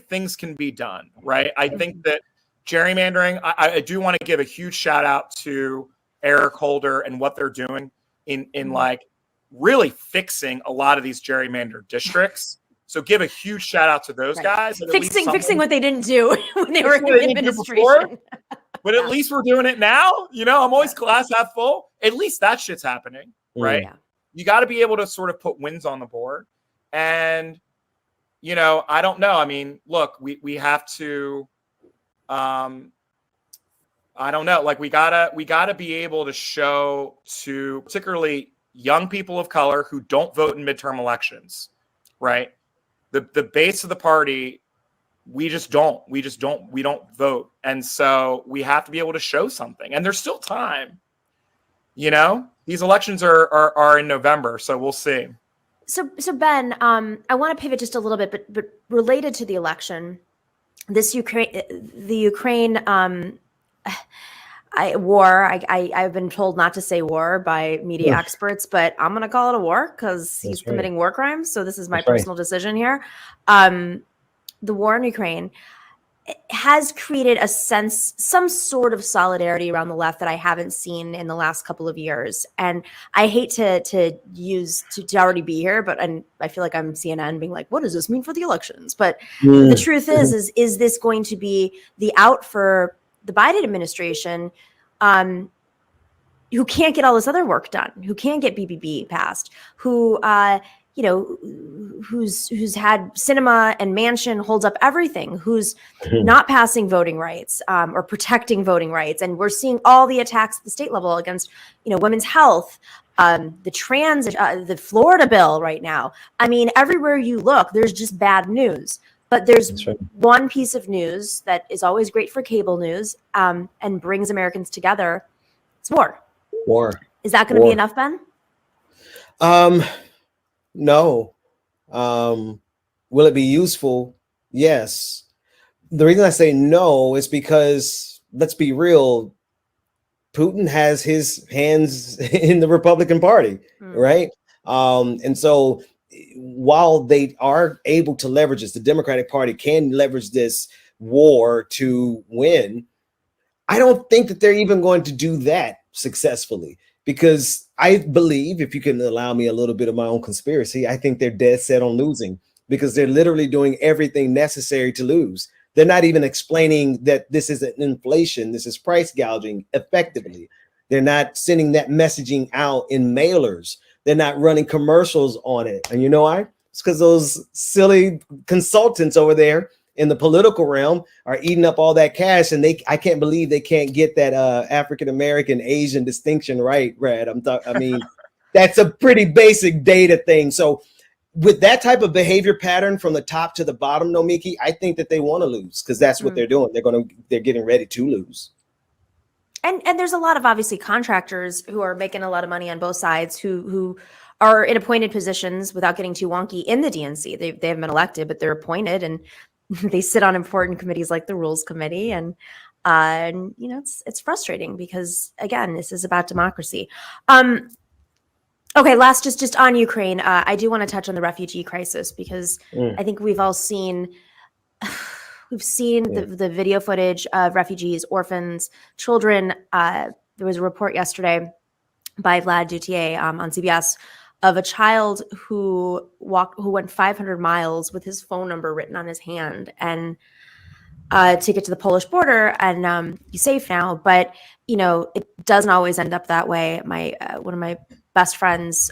things can be done, right? I think that gerrymandering, I do want to give a huge shout out to Eric Holder and what they're doing in like really fixing a lot of these gerrymandered districts. So give a huge shout out to those guys. Fixing what they didn't do when they were in the administration. But at least we're doing it now. I'm always glass half full. At least that shit's happening, right? Yeah. You got to be able to sort of put wins on the board. And I don't know. I mean, look, we have to, I don't know. Like we gotta be able to show to particularly young people of color who don't vote in midterm elections, right? The base of the party, we don't vote. And so we have to be able to show something. And there's still time. You know, these elections are in November, so we'll see. So Ben, I want to pivot just a little bit, but related to the election, the Ukraine war. I've been told not to say war by media experts, but I'm going to call it a war because he's committing war crimes. So this is my personal decision here. The war in Ukraine has created some sort of solidarity around the left that I haven't seen in the last couple of years. And I hate to already be here, and I feel like I'm CNN being like, what does this mean for the elections? But the truth is this going to be the out for the Biden administration, who can't get all this other work done, who can't get BBB passed, who's had cinema and Manchin holds up everything, who's not passing voting rights or protecting voting rights. And we're seeing all the attacks at the state level against, women's health, the Florida bill right now. I mean, everywhere you look, there's just bad news. But there's one piece of news that is always great for cable news and brings Americans together. It's war. War. Is that going to be enough, Ben? No. Will it be useful? Yes. The reason I say no is because, let's be real, Putin has his hands in the Republican Party, right? And so while they are able to leverage this, the Democratic Party can leverage this war to win. I don't think that they're even going to do that successfully, because I believe, if you can allow me a little bit of my own conspiracy, I think they're dead set on losing, because they're literally doing everything necessary to lose. They're not even explaining that this is an inflation, this is price gouging effectively. They're not sending that messaging out in mailers. They're not running commercials on it. And you know why? It's because those silly consultants over there in the political realm are eating up all that cash, and I can't believe they can't get that African-American Asian distinction right, Red. I mean, that's a pretty basic data thing. So with that type of behavior pattern from the top to the bottom, Nomiki, I think that they want to lose, because that's what they're doing. They're getting ready to lose. And there's a lot of obviously contractors who are making a lot of money on both sides who are in appointed positions, without getting too wonky, in the DNC. They haven't been elected, but they're appointed, and they sit on important committees like the Rules Committee. And it's frustrating because, again, this is about democracy. Okay, last, just on Ukraine, I do want to touch on the refugee crisis, because I think we've all seen the video footage of refugees, orphans, children. There was a report yesterday by Vlad Dutier on CBS of a child who went 500 miles with his phone number written on his hand, and to get to the Polish border, and he's safe now. But it doesn't always end up that way. One of my best friends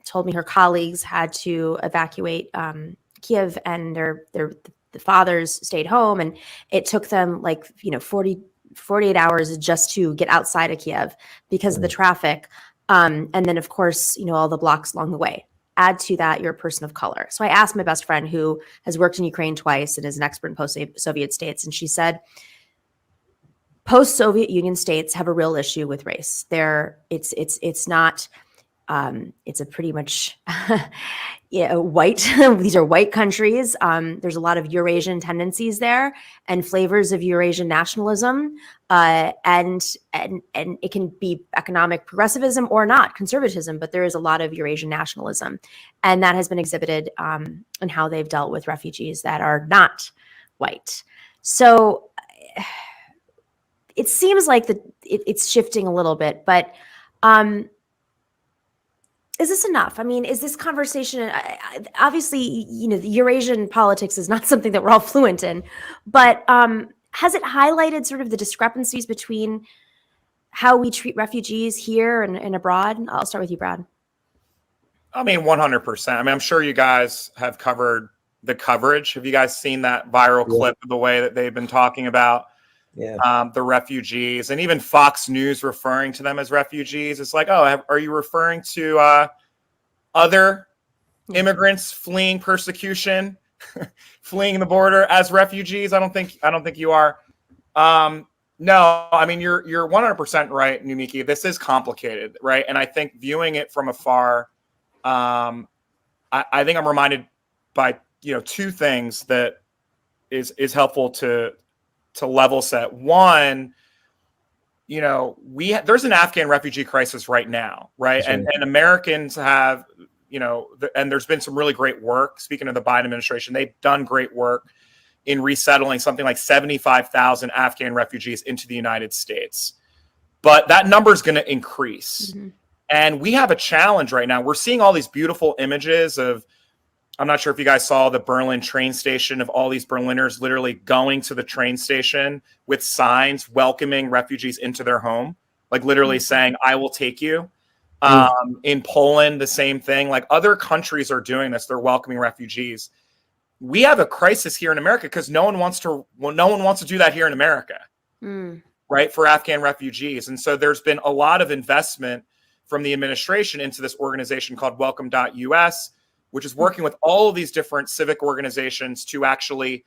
told me her colleagues had to evacuate Kiev, and the fathers stayed home, and it took them 48 hours just to get outside of Kiev because of the traffic. And then, of course, all the blocks along the way. Add to that, you're a person of color. So I asked my best friend, who has worked in Ukraine twice and is an expert in post-Soviet states, and she said, post-Soviet Union states have a real issue with race. It's not. It's a pretty much white. These are white countries. There's a lot of Eurasian tendencies there and flavors of Eurasian nationalism, and it can be economic progressivism or not conservatism, but there is a lot of Eurasian nationalism, and that has been exhibited in how they've dealt with refugees that are not white. So it seems like it's shifting a little bit, but. Is this enough? I mean, is this conversation, obviously, the Eurasian politics is not something that we're all fluent in, but has it highlighted sort of the discrepancies between how we treat refugees here and abroad? I'll start with you, Brad. I mean, 100%. I mean, I'm sure you guys have covered the coverage. Have you guys seen that viral clip of the way that they've been talking about the refugees, and even Fox News referring to them as refugees. It's like, oh, are you referring to other immigrants fleeing persecution, fleeing the border as refugees? I don't think you are. No, I mean, you're 100% right, Nomiki. This is complicated, right? And I think viewing it from afar, I think I'm reminded by two things that is helpful to level set. One, there's an Afghan refugee crisis right now, right? Sure. And Americans have, and there's been some really great work. Speaking of the Biden administration, they've done great work in resettling something like 75,000 Afghan refugees into the United States. But that number is going to increase. Mm-hmm. And we have a challenge right now. We're seeing all these beautiful images of, I'm not sure if you guys saw the Berlin train station, of all these Berliners literally going to the train station with signs welcoming refugees into their home, like literally saying, I will take you. In Poland, the same thing. Like, other countries are doing this. They're welcoming refugees. We have a crisis here in America because no one wants to do that here in America, right? For Afghan refugees. And so there's been a lot of investment from the administration into this organization called Welcome.us, which is working with all of these different civic organizations to actually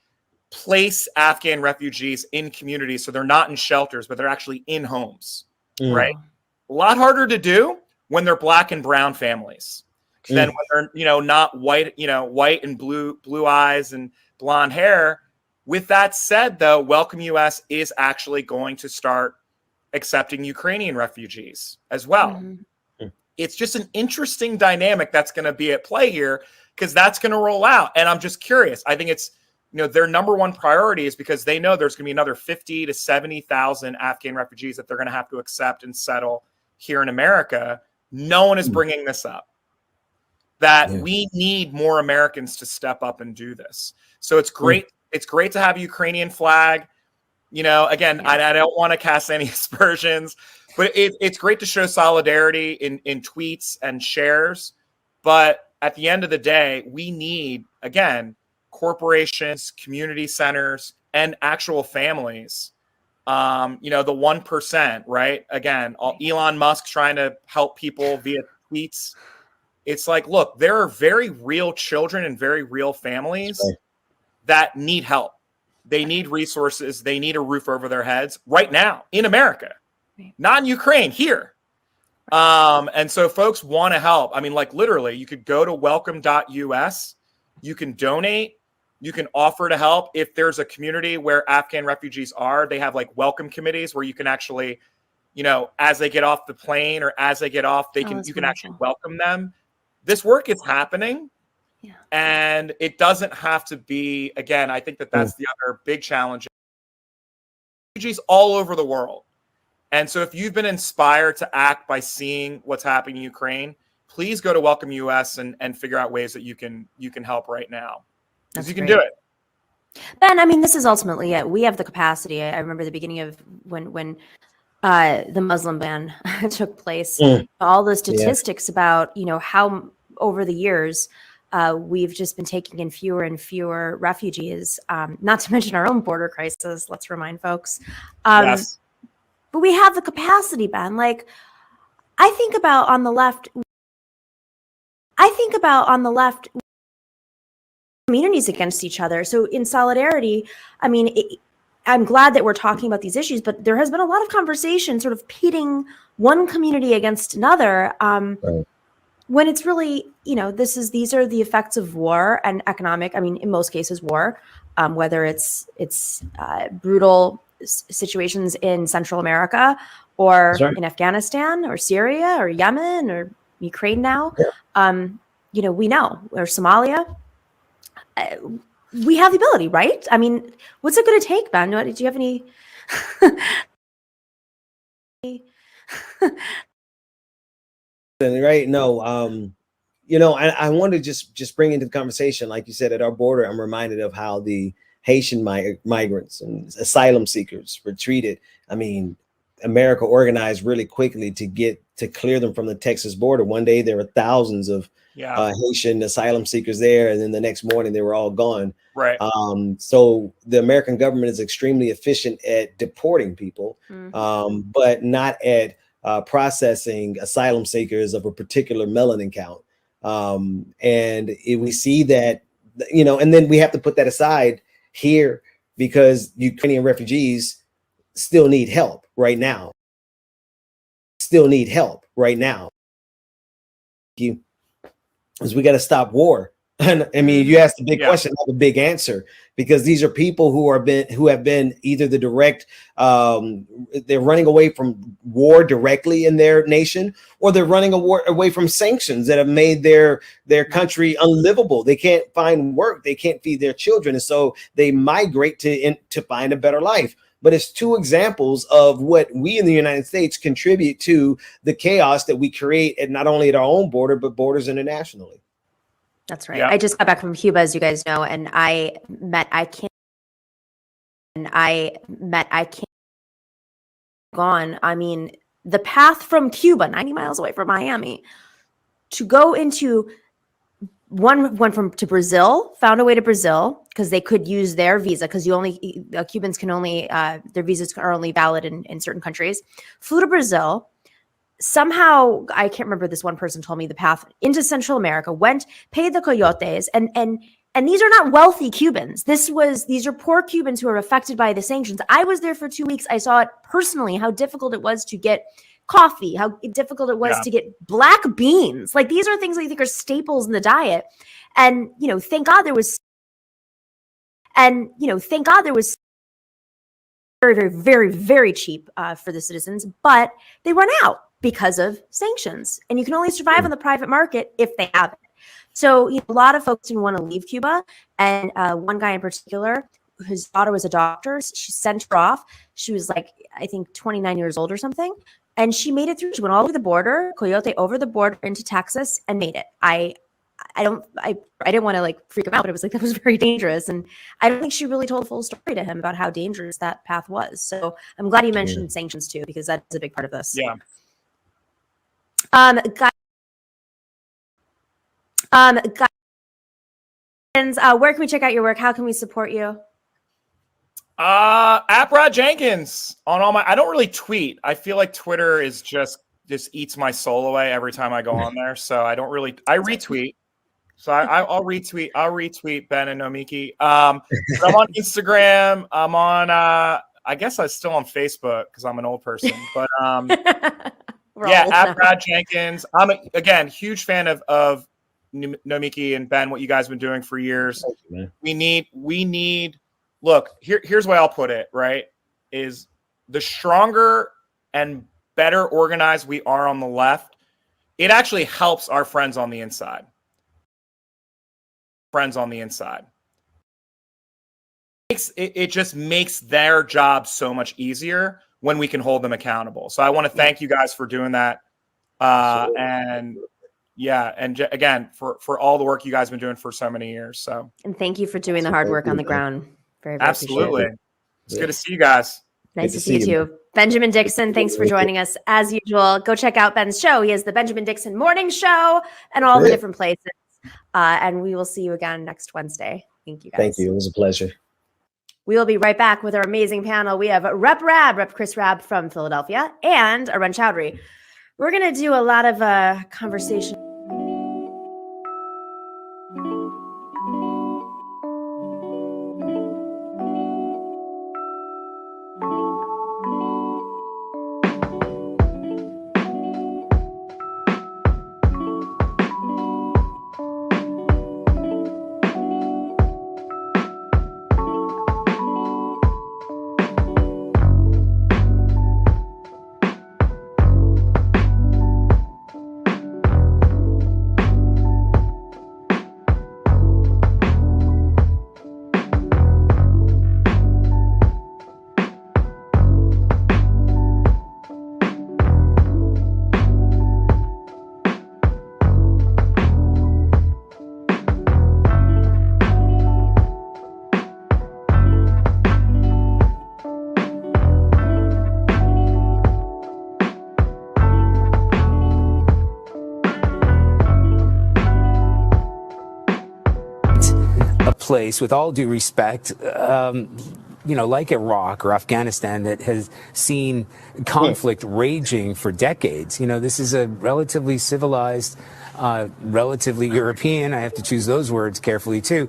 place Afghan refugees in communities. So they're not in shelters, but they're actually in homes, right? A lot harder to do when they're Black and brown families than when they're, not white, white and blue eyes and blonde hair. With that said, though, Welcome US is actually going to start accepting Ukrainian refugees as well. Mm-hmm. It's just an interesting dynamic that's going to be at play here, because that's going to roll out. And I'm just curious. I think it's, their number one priority is because they know there's going to be another 50 to 70,000 Afghan refugees that they're going to have to accept and settle here in America. No one is bringing this up. That we need more Americans to step up and do this. So it's great. It's great to have a Ukrainian flag. Again, I don't want to cast any aspersions, but it's great to show solidarity in tweets and shares. But at the end of the day, we need, again, corporations, community centers, and actual families. The 1%, right? Again, Elon Musk trying to help people via tweets. It's like, look, there are very real children and very real families that need help. They need resources. They need a roof over their heads right now in America, not in Ukraine, here. And so folks want to help. I mean, like, literally, you could go to welcome.us. You can donate. You can offer to help. If there's a community where Afghan refugees are, they have like welcome committees where you can actually, as they get off the plane or as they get off, you can actually welcome them. This work is happening, and it doesn't have to be, again, I think that's the other big challenge. Refugees all over the world. And so if you've been inspired to act by seeing what's happening in Ukraine, please go to Welcome US and figure out ways that you can help right now. Because you can do it. Ben, I mean, this is ultimately it. We have the capacity. I remember the beginning of when the Muslim ban took place, all the statistics about, how over the years we've just been taking in fewer and fewer refugees, not to mention our own border crisis. Let's remind folks. Yes. But we have the capacity, Ben. Like, I think about on the left communities against each other. So in solidarity, I mean, I'm glad that we're talking about these issues, but there has been a lot of conversation sort of pitting one community against another. When it's really, these are the effects of war and economic, I mean, in most cases, war, whether it's brutal situations in Central America or in Afghanistan or Syria or Yemen or Ukraine now, we know, or Somalia. We have the ability, right? I mean, what's it going to take, Ben? Do you have any? Right? No. I want to just bring into the conversation, like you said, at our border, I'm reminded of how the Haitian migrants and asylum seekers were treated. I mean, America organized really quickly to clear them from the Texas border. One day there were thousands of Haitian asylum seekers there, and then the next morning they were all gone. Right. So the American government is extremely efficient at deporting people, but not at processing asylum seekers of a particular melanin count. We see that, and then we have to put that aside here because Ukrainian refugees still need help right now. Because we got to stop war. And I mean, you asked a big question, I have a big answer, because these are people who have been either the direct, they're running away from war directly in their nation, or they're running away from sanctions that have made their country unlivable. They can't find work, they can't feed their children, and so they migrate to find a better life. But it's two examples of what we in the United States contribute to the chaos that we create not only at our own border, but borders internationally. That's right. Yeah. I just got back from Cuba, as you guys know, and I met gone. I mean, the path from Cuba, 90 miles away from Miami, to go into to Brazil, found a way to Brazil because they could use their visa, because Cubans can only, their visas are only valid in certain countries. Flew to Brazil. Somehow, I can't remember, this one person told me the path into Central America, paid the coyotes, and these are not wealthy Cubans. These are poor Cubans who are affected by the sanctions. I was there for 2 weeks. I saw it personally, how difficult it was to get coffee, how difficult it was to get black beans. Like, these are things that you think are staples in the diet. And, thank God there was very, very, very, very cheap for the citizens, but they run out because of sanctions. And you can only survive on the private market if they have it. So a lot of folks didn't want to leave Cuba. And one guy in particular, his daughter was a doctor. She sent her off. She was like, I think 29 years old or something. And she made it through. She went all over the border, coyote over the border into Texas, and made it. I didn't want to freak him out, but it was that was very dangerous. And I don't think she really told the full story to him about how dangerous that path was. So I'm glad you mentioned sanctions too, because that's a big part of this. Yeah. Where can we check out your work? How can we support you? AAPI Jenkins on all my. I don't really tweet. I feel like Twitter is just eats my soul away every time I go on there. So I don't really. I retweet. So I'll retweet. I'll retweet Ben and Nomiki. I'm on Instagram. I'm on. I guess I'm still on Facebook because I'm an old person. But AAPI Jenkins. I'm again huge fan of Nomiki and Ben. What you guys have been doing for years. We need. Look, here's the way I'll put it, right, is the stronger and better organized we are on the left, it actually helps our friends on the inside. It just makes their job so much easier when we can hold them accountable. So I want to thank you guys for doing that. Again, for all the work you guys have been doing for so many years. So, and thank you for doing the hard work on the ground. Very, very absolutely. It's good to see you guys. Nice to see you too. Benjamin Dixon, thanks for joining us as usual. Go check out Ben's show. He has the Benjamin Dixon Morning Show and all the different places. And we will see you again next Wednesday. Thank you guys. Thank you. It was a pleasure. We will be right back with our amazing panel. We have Rep Chris Rabb from Philadelphia, and Arun Chaudhary. We're going to do a lot of conversation. place, with all due respect, like Iraq or Afghanistan that has seen conflict raging for decades. This is a relatively civilized, relatively European, I have to choose those words carefully too,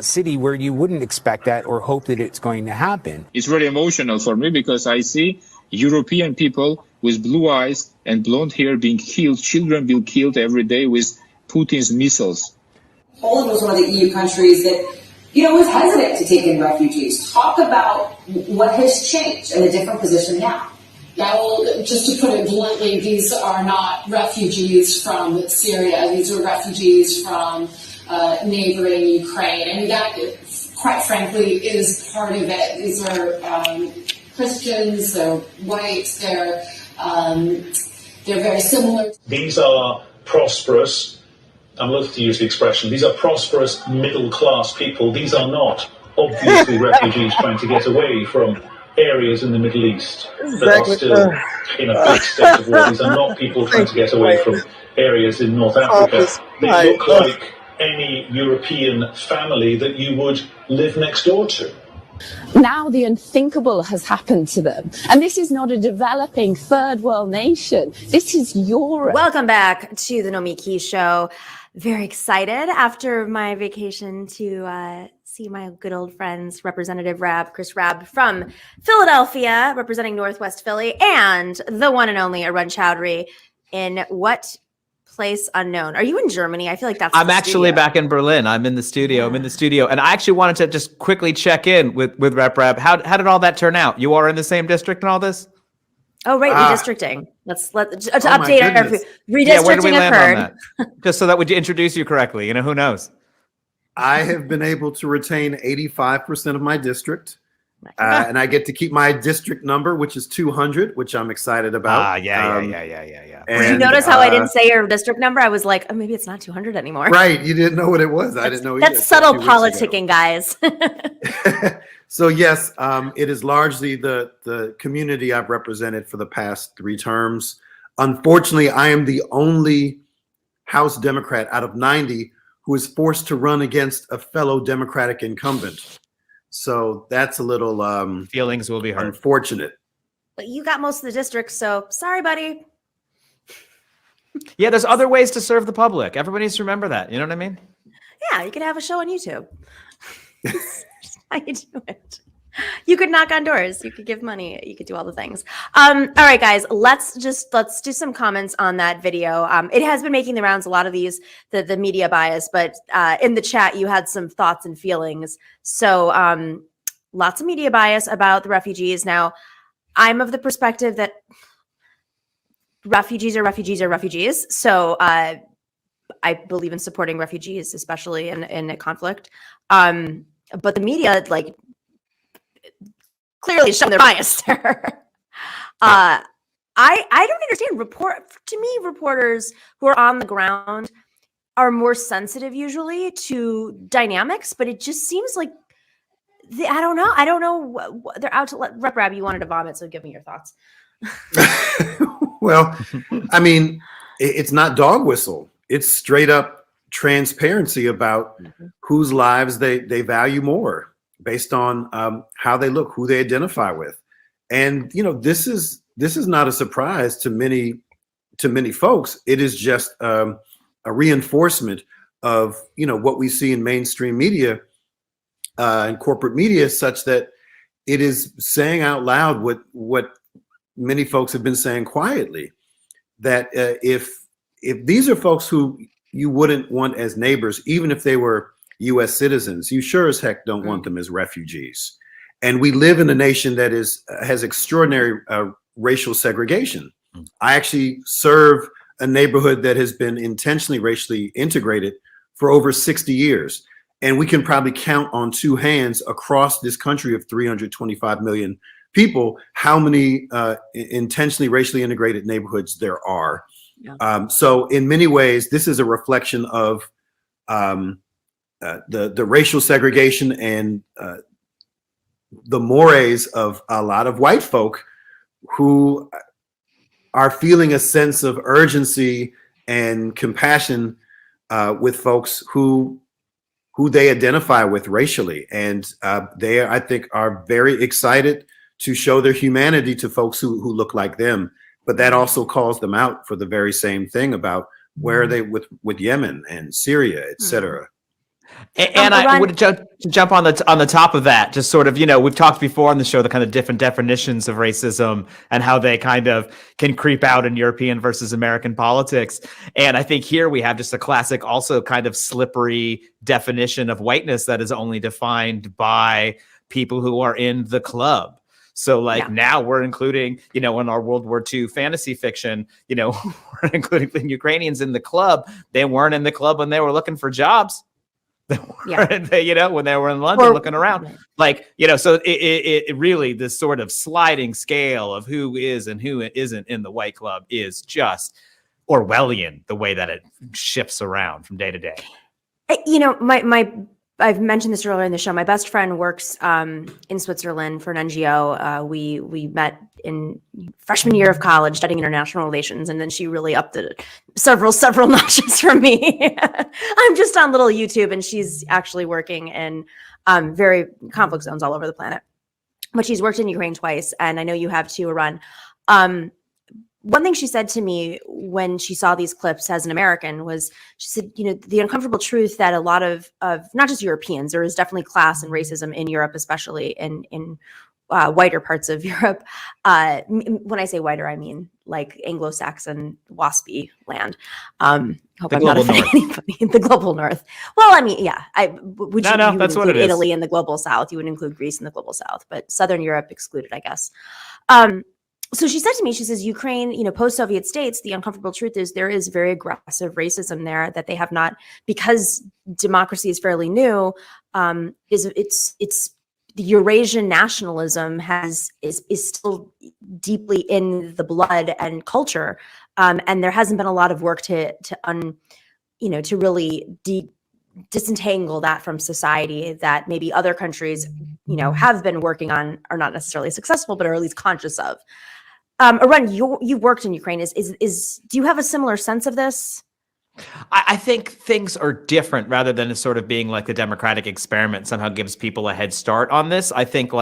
city where you wouldn't expect that or hope that it's going to happen. It's very emotional for me because I see European people with blue eyes and blonde hair being killed, children being killed every day with Putin's missiles. Poland was one of the EU countries that, was hesitant to take in refugees. Talk about what has changed and the different position now. Yeah, well, just to put it bluntly, these are not refugees from Syria. These are refugees from neighboring Ukraine. And that, quite frankly, is part of it. These are Christians, they're white, they're very similar. These are prosperous, I'm loath to use the expression, these are prosperous middle-class people. These are not obviously refugees trying to get away from areas in the Middle East that are still in a big state of war. These are not people trying to get away from areas in North Africa. They look like any European family that you would live next door to. Now the unthinkable has happened to them. And this is not a developing third world nation. This is Europe. Welcome back to the Nomiki Show. Very excited after my vacation to see my good old friends, Representative Rabb, Chris Rabb from Philadelphia, representing Northwest Philly, and the one and only Arun Chaudhary in what place unknown. Are you in Germany? I feel like that's I'm actually back in Berlin. I'm in the studio. I'm in the studio. And I actually wanted to just quickly check in with Rep. How did all that turn out? You are in the same district and all this? Oh, right. Redistricting. Let's update our redistricting yeah, where do we land occurred. on that? Just so that we introduce you correctly. Who knows? I have been able to retain 85% of my district. And I get to keep my district number, which is 200, which I'm excited about. Yeah. Did you notice how I didn't say your district number? I was like, oh, maybe it's not 200 anymore. Right. You didn't know what it was. I didn't know either. That's subtle politicking, guys. So, yes, it is largely the community I've represented for the past 3 terms. Unfortunately, I am the only House Democrat out of 90 who is forced to run against a fellow Democratic incumbent. So that's a little feelings will be hurt. Unfortunate. But you got most of the districts, so sorry, buddy. Yeah, there's other ways to serve the public. Everybody needs to remember that. You know what I mean? Yeah, you could have a show on YouTube. That's how you do it. You could knock on doors. You could give money. You could do all the things. All right, guys, let's do some comments on that video. It has been making the rounds, a lot of these, the media bias, but in the chat, you had some thoughts and feelings. So lots of media bias about the refugees. Now, I'm of the perspective that refugees are refugees are refugees. So I believe in supporting refugees, especially in a conflict. But the media, clearly shown their bias there. I don't understand. To me, reporters who are on the ground are more sensitive usually to dynamics, but it just seems like I don't know. They're out to let Rep. Rabb, you wanted to vomit, so give me your thoughts. Well, I mean, it's not dog whistle. It's straight up transparency about whose lives they value more based on how they look, who they identify with. And, this is not a surprise to many folks. It is just a reinforcement of, what we see in mainstream media and corporate media, such that it is saying out loud what many folks have been saying quietly, that if these are folks who you wouldn't want as neighbors, even if they were U.S. citizens, you sure as heck don't want them as refugees. And we live in a nation that has extraordinary racial segregation. I actually serve a neighborhood that has been intentionally racially integrated for over 60 years. And we can probably count on 2 hands across this country of 325 million people how many intentionally racially integrated neighborhoods there are. Yeah. So in many ways, this is a reflection of the racial segregation and the mores of a lot of white folk who are feeling a sense of urgency and compassion with folks who who they identify with racially. And they, I think, are very excited to show their humanity to folks who look like them. But that also calls them out for the very same thing about where are they with Yemen and Syria, et cetera. And I would jump on the top of that, just sort of, we've talked before on the show, the kind of different definitions of racism and how they kind of can creep out in European versus American politics. And I think here we have just a classic, also kind of slippery definition of whiteness that is only defined by people who are in the club. So now we're including, in our World War II fantasy fiction, we're including the Ukrainians in the club. They weren't in the club when they were looking for jobs. When they were in London looking around, so it really, this sort of sliding scale of who is and who isn't in the white club is just Orwellian, the way that it shifts around from day to day. I've mentioned this earlier in the show. My best friend works in Switzerland for an NGO. We met in freshman year of college studying international relations, and then she really upped it several notches for me. I'm just on little YouTube, and she's actually working in very conflict zones all over the planet. But she's worked in Ukraine twice, and I know you have too, Arun. One thing she said to me when she saw these clips as an American was, she said, the uncomfortable truth that a lot of not just Europeans, there is definitely class and racism in Europe, especially in whiter parts of Europe. When I say whiter, I mean like Anglo-Saxon waspy land. Hope I'm not offending anybody in the global north. Well, I mean, yeah, you would that's what include it is. Italy in the global south. You would include Greece in the global south, but Southern Europe excluded, I guess. So she said to me, she says, Ukraine, post-Soviet states, the uncomfortable truth is there is very aggressive racism there that they have not, because democracy is fairly new, it's the Eurasian nationalism is still deeply in the blood and culture. And there hasn't been a lot of work to really disentangle that from society that maybe other countries, have been working on, are not necessarily successful, but are at least conscious of. Arun, you worked in Ukraine. Do you have a similar sense of this? I think things are different rather than sort of being like the democratic experiment somehow gives people a head start on this. I think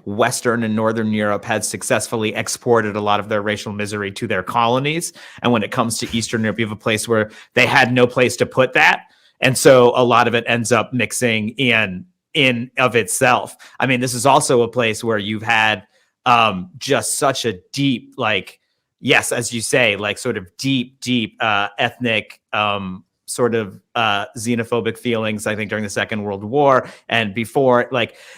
Western and Northern Europe had successfully exported a lot of their racial misery to their colonies. And when it comes to Eastern Europe, you have a place where they had no place to put that. And so a lot of it ends up mixing in of itself. I mean, this is also a place where you've had just such a deep, yes, as you say, sort of deep, ethnic, sort of xenophobic feelings, I think, during the Second World War and before.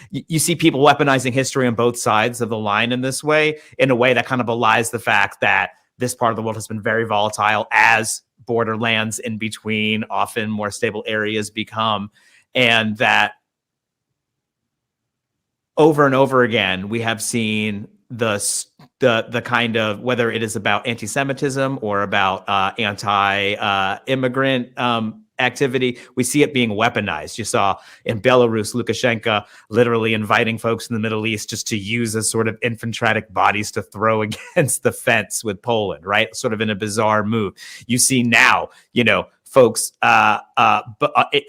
You see people weaponizing history on both sides of the line in this way, in a way that kind of belies the fact that this part of the world has been very volatile as borderlands in between, often more stable areas become, and that over and over again, we have seen the kind of, whether it is about anti-Semitism or about anti-immigrant activity, we see it being weaponized. You saw in Belarus, Lukashenko literally inviting folks in the Middle East just to use as sort of infantrytic bodies to throw against the fence with Poland, right? Sort of in a bizarre move. You see now, folks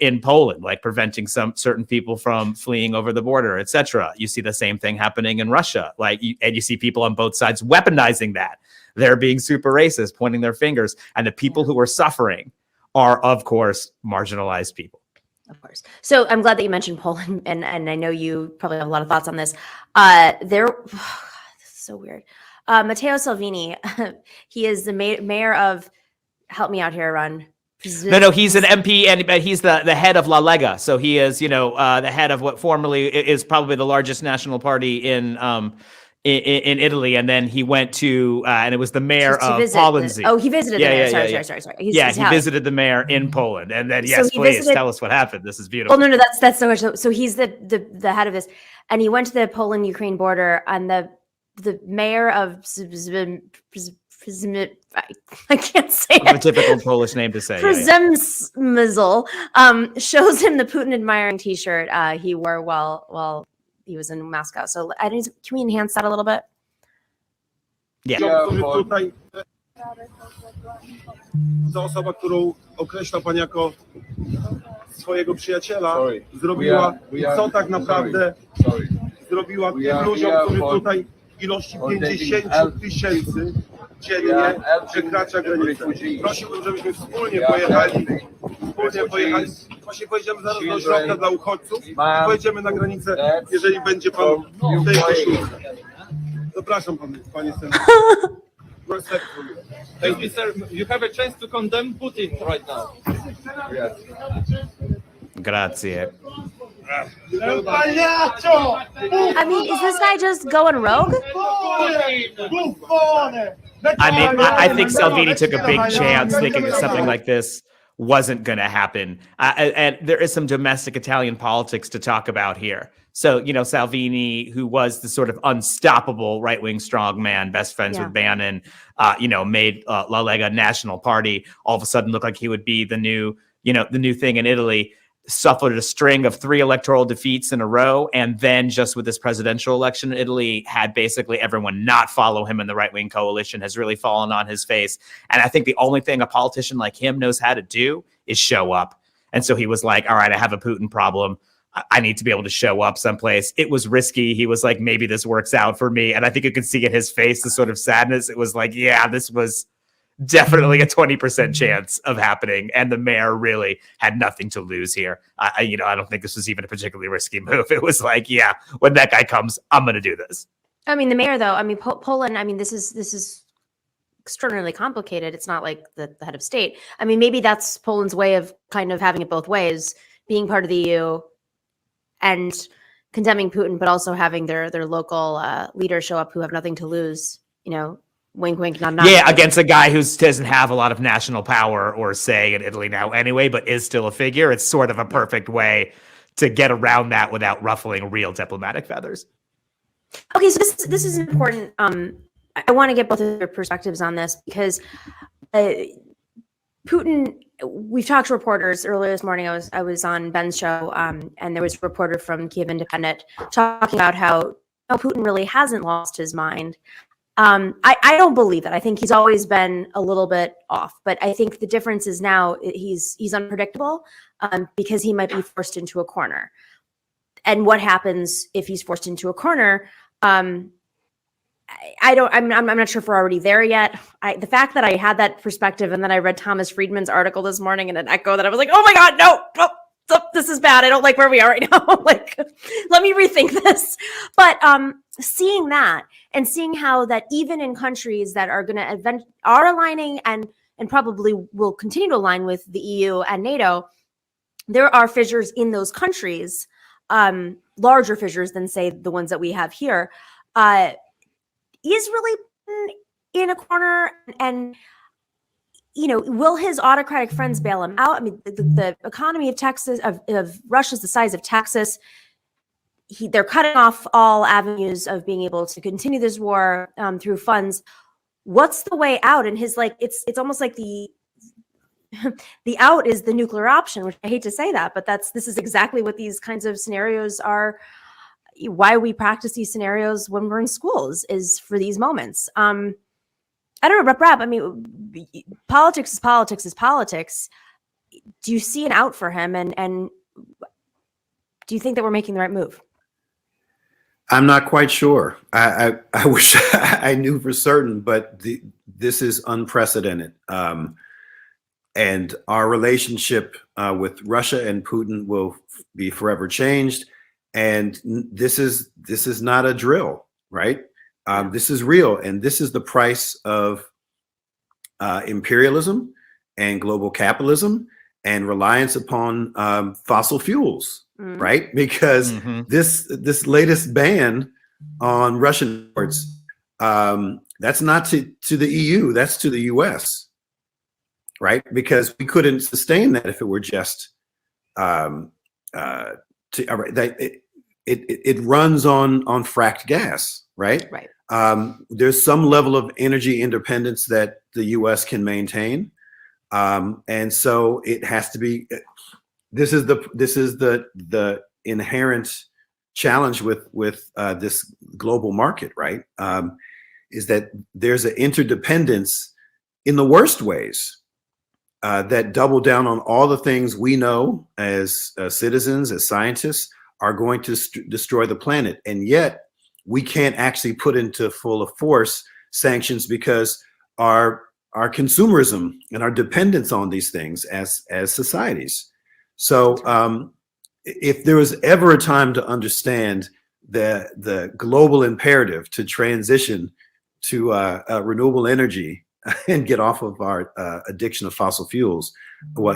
in Poland, preventing some certain people from fleeing over the border, etc. You see the same thing happening in Russia, and you see people on both sides weaponizing that. They're being super racist, pointing their fingers, and the people who are suffering are, of course, marginalized people. Of course. So I'm glad that you mentioned Poland, and I know you probably have a lot of thoughts on this. This is so weird. Matteo Salvini, he is the mayor of, help me out here, Arun. No, he's an MP, and he's the head of La Lega. So he is, the head of what formerly is probably the largest national party in Italy. And then he went to, and it was the mayor of Polanyi. He visited the mayor. Sorry. He visited the mayor in Poland. And then, yes, please tell us what happened. This is beautiful. Well, no, that's so much. So he's the head of this. And he went to the Poland-Ukraine border, and the mayor of I can't say it. A typical Polish name to say. Przemysl shows him the Putin admiring T-shirt he wore while he was in Moscow. So can we enhance that a little bit? Yeah. Ta osoba, którą określa pan jako swojego przyjaciela zrobiła i co tak naprawdę zrobiła tym ludziom, którzy tutaj ilości 50 000 dziennie przekracza granicę. Prosiłbym, żebyśmy wspólnie pojechali. Właśnie pojedziemy zaraz do ośrodka dla uchodźców i pojedziemy na granicę, jeżeli będzie pan w tej koszulce. Zapraszam panie senator. Thank you, sir. You have a chance to condemn Putin right now. Yes. Grazie. I mean, is this guy just going rogue? I mean, I think Salvini took a big chance thinking that something like this wasn't going to happen. And there is some domestic Italian politics to talk about here. So, you know, Salvini, who was the sort of unstoppable right-wing strongman, best friends with Bannon, you know, made La Lega national party, all of a sudden look like he would be the new thing in Italy, suffered a string of 3 electoral defeats in a row. And then just with this presidential election in Italy, had basically everyone not follow him in the right-wing coalition, has really fallen on his face. And I think the only thing a politician like him knows how to do is show up. And so he was like, all right, I have a Putin problem. I need to be able to show up someplace. It was risky. He was like, maybe this works out for me. And I think you could see in his face the sort of sadness. It was like, yeah, this was definitely a 20% chance of happening. And the mayor really had nothing to lose here. I don't think this was even a particularly risky move. It was like, yeah, when that guy comes, I'm going to do this. I mean, the mayor, though, I mean, Poland, I mean, this is extraordinarily complicated. It's not like the head of state. I mean, maybe that's Poland's way of kind of having it both ways, being part of the EU and condemning Putin, but also having their local leaders show up who have nothing to lose, you know, wink, wink, nod, nod. Yeah, against a guy who doesn't have a lot of national power or say in Italy now anyway, but is still a figure. It's sort of a perfect way to get around that without ruffling real diplomatic feathers. Okay, so this is important. I want to get both of your perspectives on this because Putin. We've talked to reporters earlier this morning. I was on Ben's show, and there was a reporter from Kiev Independent talking about how Putin really hasn't lost his mind. I don't believe that. I think he's always been a little bit off, but I think the difference is now he's unpredictable because he might be forced into a corner. And what happens if he's forced into a corner? I'm not sure if we're already there yet. The fact that I had that perspective and then I read Thomas Friedman's article this morning and an echo that I was like, oh my God, no, this is bad. I don't like where we are right now. Like, let me rethink this. But seeing that and seeing how that even in countries that are going to are aligning and probably will continue to align with the EU and NATO, there are fissures in those countries, larger fissures than say the ones that we have here. Is really in a corner, and you know, will his autocratic friends bail him out? I mean, the economy of Texas, of Russia's the size of Texas. They're cutting off all avenues of being able to continue this war through funds. What's the way out? And his it's almost like the out is the nuclear option, which I hate to say that, but this is exactly what these kinds of scenarios are. Why we practice these scenarios when we're in schools is for these moments. I don't know, Rabb. I mean, politics is politics is politics. Do you see an out for him? And do you think that we're making the right move? I'm not quite sure. I wish I knew for certain, but this is unprecedented. And our relationship with Russia and Putin will be forever changed. And this is not a drill, right? This is real, and this is the price of imperialism and global capitalism and reliance upon fossil fuels, right? Because this latest ban on Russian imports, that's not to the EU, that's to the US, right? Because we couldn't sustain that if it were just it runs on fracked gas, right? Right. There's some level of energy independence that the U.S. can maintain, and so it has to be. This is the inherent challenge with this global market, right? Is that there's an interdependence in the worst ways that double down on all the things we know as citizens, as scientists, are going to destroy the planet. And yet we can't actually put into full force sanctions because our consumerism and our dependence on these things as societies. So if there was ever a time to understand the global imperative to transition to renewable energy and get off of our addiction of fossil fuels, well,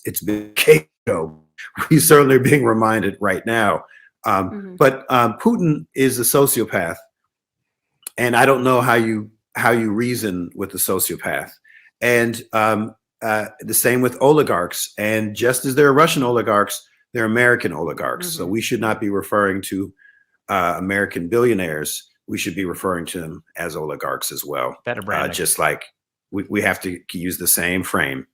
it's been ago. We certainly are being reminded right now. But Putin is a sociopath, and I don't know how you reason with a sociopath. And the same with oligarchs. And just as there are Russian oligarchs, there are American oligarchs. So we should not be referring to American billionaires. We should be referring to them as oligarchs as well. Better branding. Just like we have to use the same frame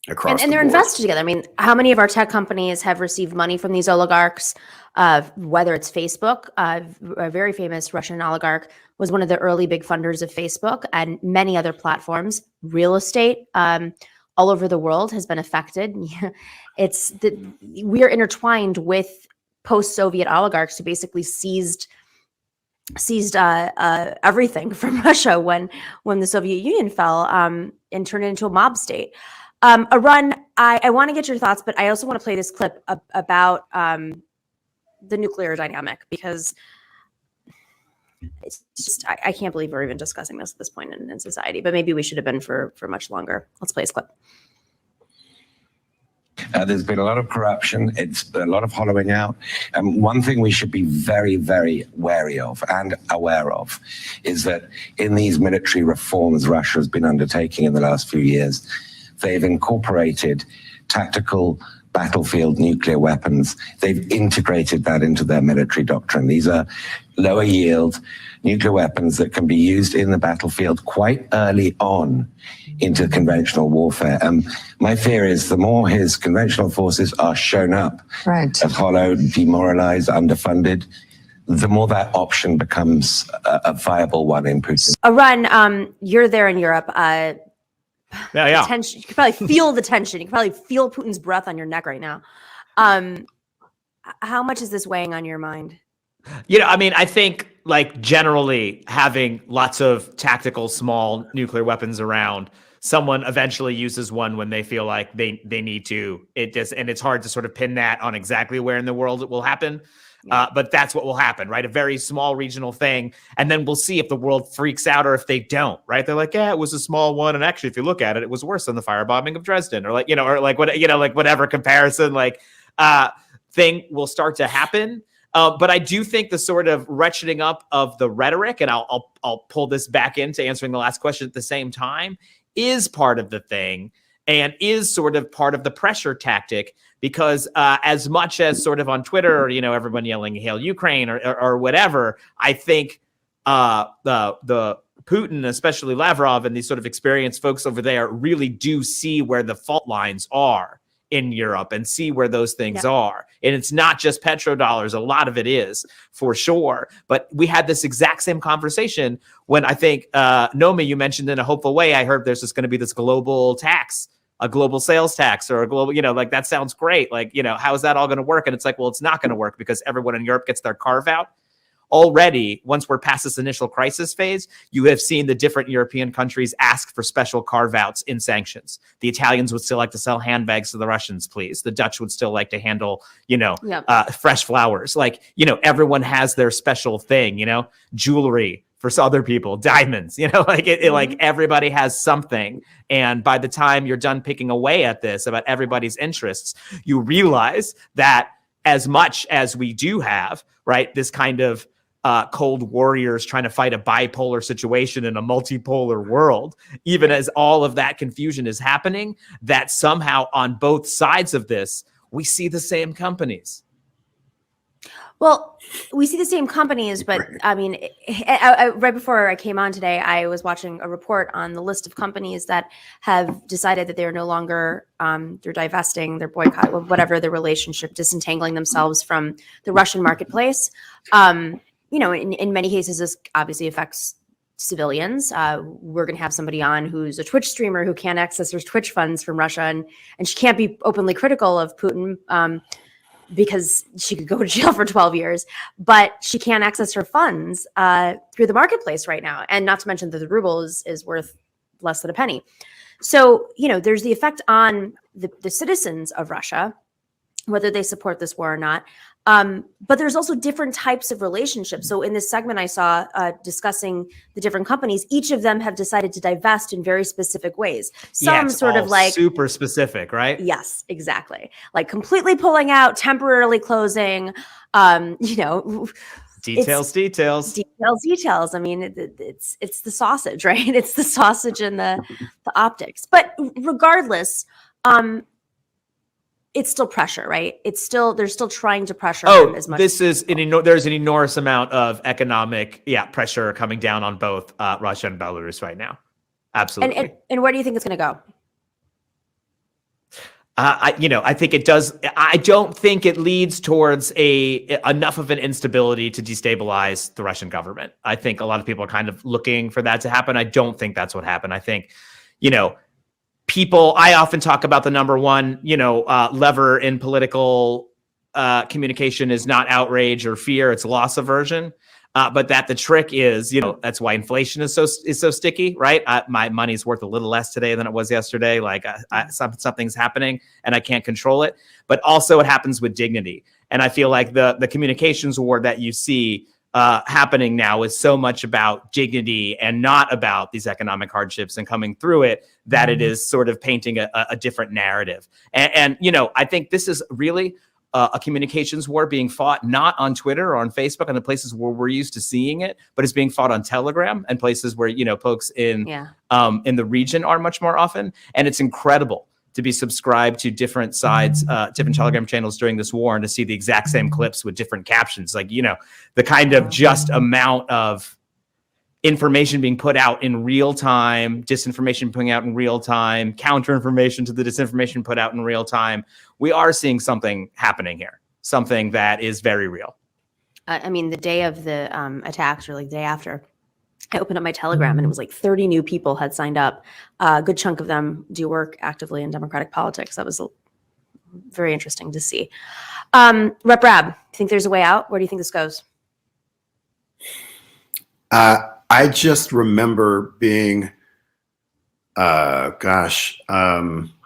across and they're invested together. I mean, how many of our tech companies have received money from these oligarchs? Whether it's Facebook, a very famous Russian oligarch was one of the early big funders of Facebook, and many other platforms. Real estate all over the world has been affected. We are intertwined with post-Soviet oligarchs who basically seized everything from Russia when the Soviet Union fell and turned it into a mob state. Arun, I want to get your thoughts, but I also want to play this clip about the nuclear dynamic, because it's just, I can't believe we're even discussing this at this point in society, but maybe we should have been for much longer. Let's play this clip. There's been a lot of corruption. It's a lot of hollowing out. One thing we should be very, very wary of and aware of is that in these military reforms Russia has been undertaking in the last few years, they've incorporated tactical battlefield nuclear weapons. They've integrated that into their military doctrine. These are lower yield nuclear weapons that can be used in the battlefield quite early on into conventional warfare. My fear is the more his conventional forces are shown up as hollowed, demoralized, underfunded, the more that option becomes a viable one in Putin. Arun, you're there in Europe. Yeah. Tension, you can probably feel the tension. You can probably feel Putin's breath on your neck right now. How much is this weighing on your mind? I mean, I think like generally having lots of tactical small nuclear weapons around, someone eventually uses one when they feel like they need to. And it's hard to sort of pin that on exactly where in the world it will happen. But that's what will happen, right? A very small regional thing. And then we'll see if the world freaks out or if they don't, right? They're like, yeah, it was a small one. And actually, if you look at it, it was worse than the firebombing of Dresden, or whatever comparison, thing will start to happen. But I do think the sort of ratcheting up of the rhetoric, and I'll pull this back into answering the last question at the same time, is part of the thing and is sort of part of the pressure tactic. Because as much as sort of on Twitter, everyone yelling "Hail Ukraine" or whatever, I think the Putin, especially Lavrov, and these sort of experienced folks over there really do see where the fault lines are in Europe and see where those things are. And it's not just petrodollars. A lot of it is, for sure. But we had this exact same conversation when I think, Nomi, you mentioned in a hopeful way, I heard there's just going to be this global tax, a global sales tax, or a global, that sounds great. How is that all going to work? And it's like, well, it's not going to work because everyone in Europe gets their carve out. Already, once we're past this initial crisis phase, you have seen the different European countries ask for special carve-outs in sanctions. The Italians would still like to sell handbags to the Russians, please. The Dutch would still like to handle, fresh flowers. Everyone has their special thing, jewelry for other people, diamonds, like everybody has something. And by the time you're done picking away at this about everybody's interests, you realize that as much as we do have, right, this kind of cold warriors trying to fight a bipolar situation in a multipolar world, even as all of that confusion is happening, that somehow on both sides of this, we see the same companies. Well, we see the same companies, but I mean, right before I came on today, I was watching a report on the list of companies that have decided that they're no longer, they're divesting, they're boycott, whatever the relationship, disentangling themselves from the Russian marketplace. In many cases, this obviously affects civilians. We're going to have somebody on who's a Twitch streamer who can't access her Twitch funds from Russia, and she can't be openly critical of Putin because she could go to jail for 12 years, but she can't access her funds through the marketplace right now. And not to mention that the ruble is worth less than a penny. So, there's the effect on the citizens of Russia, whether they support this war or not. But there's also different types of relationships. So in this segment, I saw discussing the different companies. Each of them have decided to divest in very specific ways. Some sort of like super specific, right? Yes, exactly. Like completely pulling out, temporarily closing, Details. I mean, it's the sausage, right? It's the sausage and the optics. But regardless, it's still pressure, right? They're still trying to pressure him as much. This is there's an enormous amount of economic pressure coming down on both Russia and Belarus right now. Absolutely. And where do you think it's going to go? I think it does. I don't think it leads towards enough of an instability to destabilize the Russian government. I think a lot of people are kind of looking for that to happen. I don't think that's what happened. I think, I often talk about the number one, lever in political communication is not outrage or fear; it's loss aversion. But that the trick is, that's why inflation is so sticky, right? My money's worth a little less today than it was yesterday. Like something's happening and I can't control it. But also it happens with dignity. And I feel like the communications war that you see happening now is so much about dignity and not about these economic hardships and coming through it, that it is sort of painting a different narrative. And I think this is really a communications war being fought not on Twitter or on Facebook and the places where we're used to seeing it, but it's being fought on Telegram and places where, folks in the region are much more often. And it's incredible to be subscribed to different sides, different Telegram channels during this war and to see the exact same clips with different captions. Like, the kind of just amount of information being put out in real time, disinformation putting out in real time, counter information to the disinformation put out in real time. We are seeing something happening here, something that is very real. I mean, the day of the attacks, or like the day after, I opened up my Telegram and it was like 30 new people had signed up. A good chunk of them do work actively in democratic politics. That was very interesting to see. Rep Rabb, do you think there's a way out? Where do you think this goes? I just remember being, how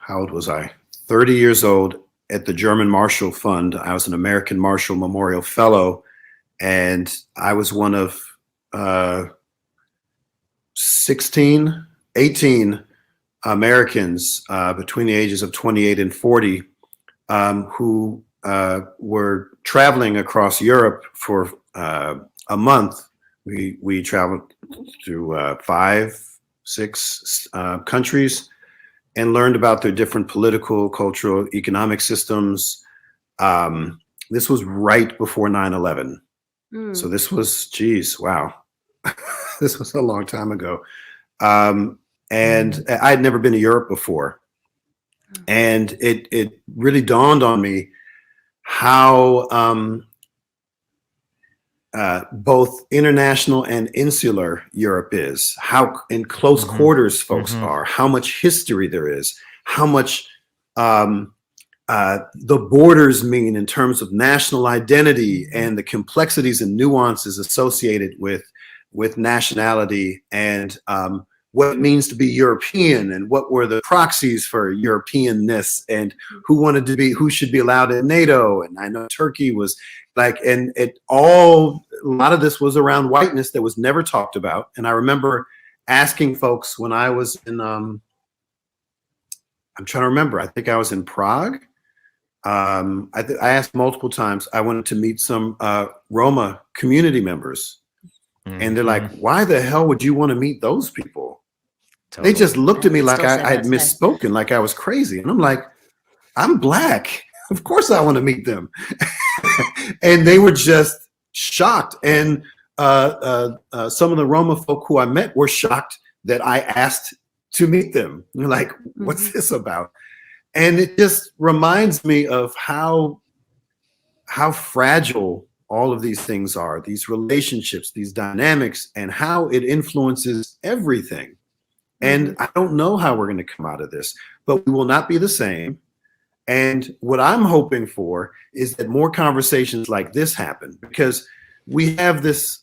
old was I? 30 years old at the German Marshall Fund. I was an American Marshall Memorial Fellow, and I was one of 18 Americans between the ages of 28 and 40 who were traveling across Europe for a month. We traveled through 5-6 countries and learned about their different political, cultural, economic systems. This was right before 9/11. So this was, wow. This was a long time ago. And I'd never been to Europe before. And it really dawned on me how both international and insular Europe is, how in close quarters folks are, how much history there is, how much the borders mean in terms of national identity and the complexities and nuances associated with nationality, and what it means to be European, and what were the proxies for Europeanness, and who should be allowed in NATO. And I know Turkey was like, and a lot of this was around whiteness that was never talked about. And I remember asking folks when I was in, I'm trying to remember, I think I was in Prague. I asked multiple times. I wanted to meet some Roma community members. And they're like, why the hell would you want to meet those people? Totally. They just looked at me like I had misspoken, like I was crazy. And I'm like, I'm Black. Of course I want to meet them. And they were just shocked. And some of the Roma folk who I met were shocked that I asked to meet them. And they're like, what's this about? And it just reminds me of how fragile all of these things are, these relationships, these dynamics, and how it influences everything. And I don't know how we're going to come out of this, but we will not be the same. And what I'm hoping for is that more conversations like this happen, because we have this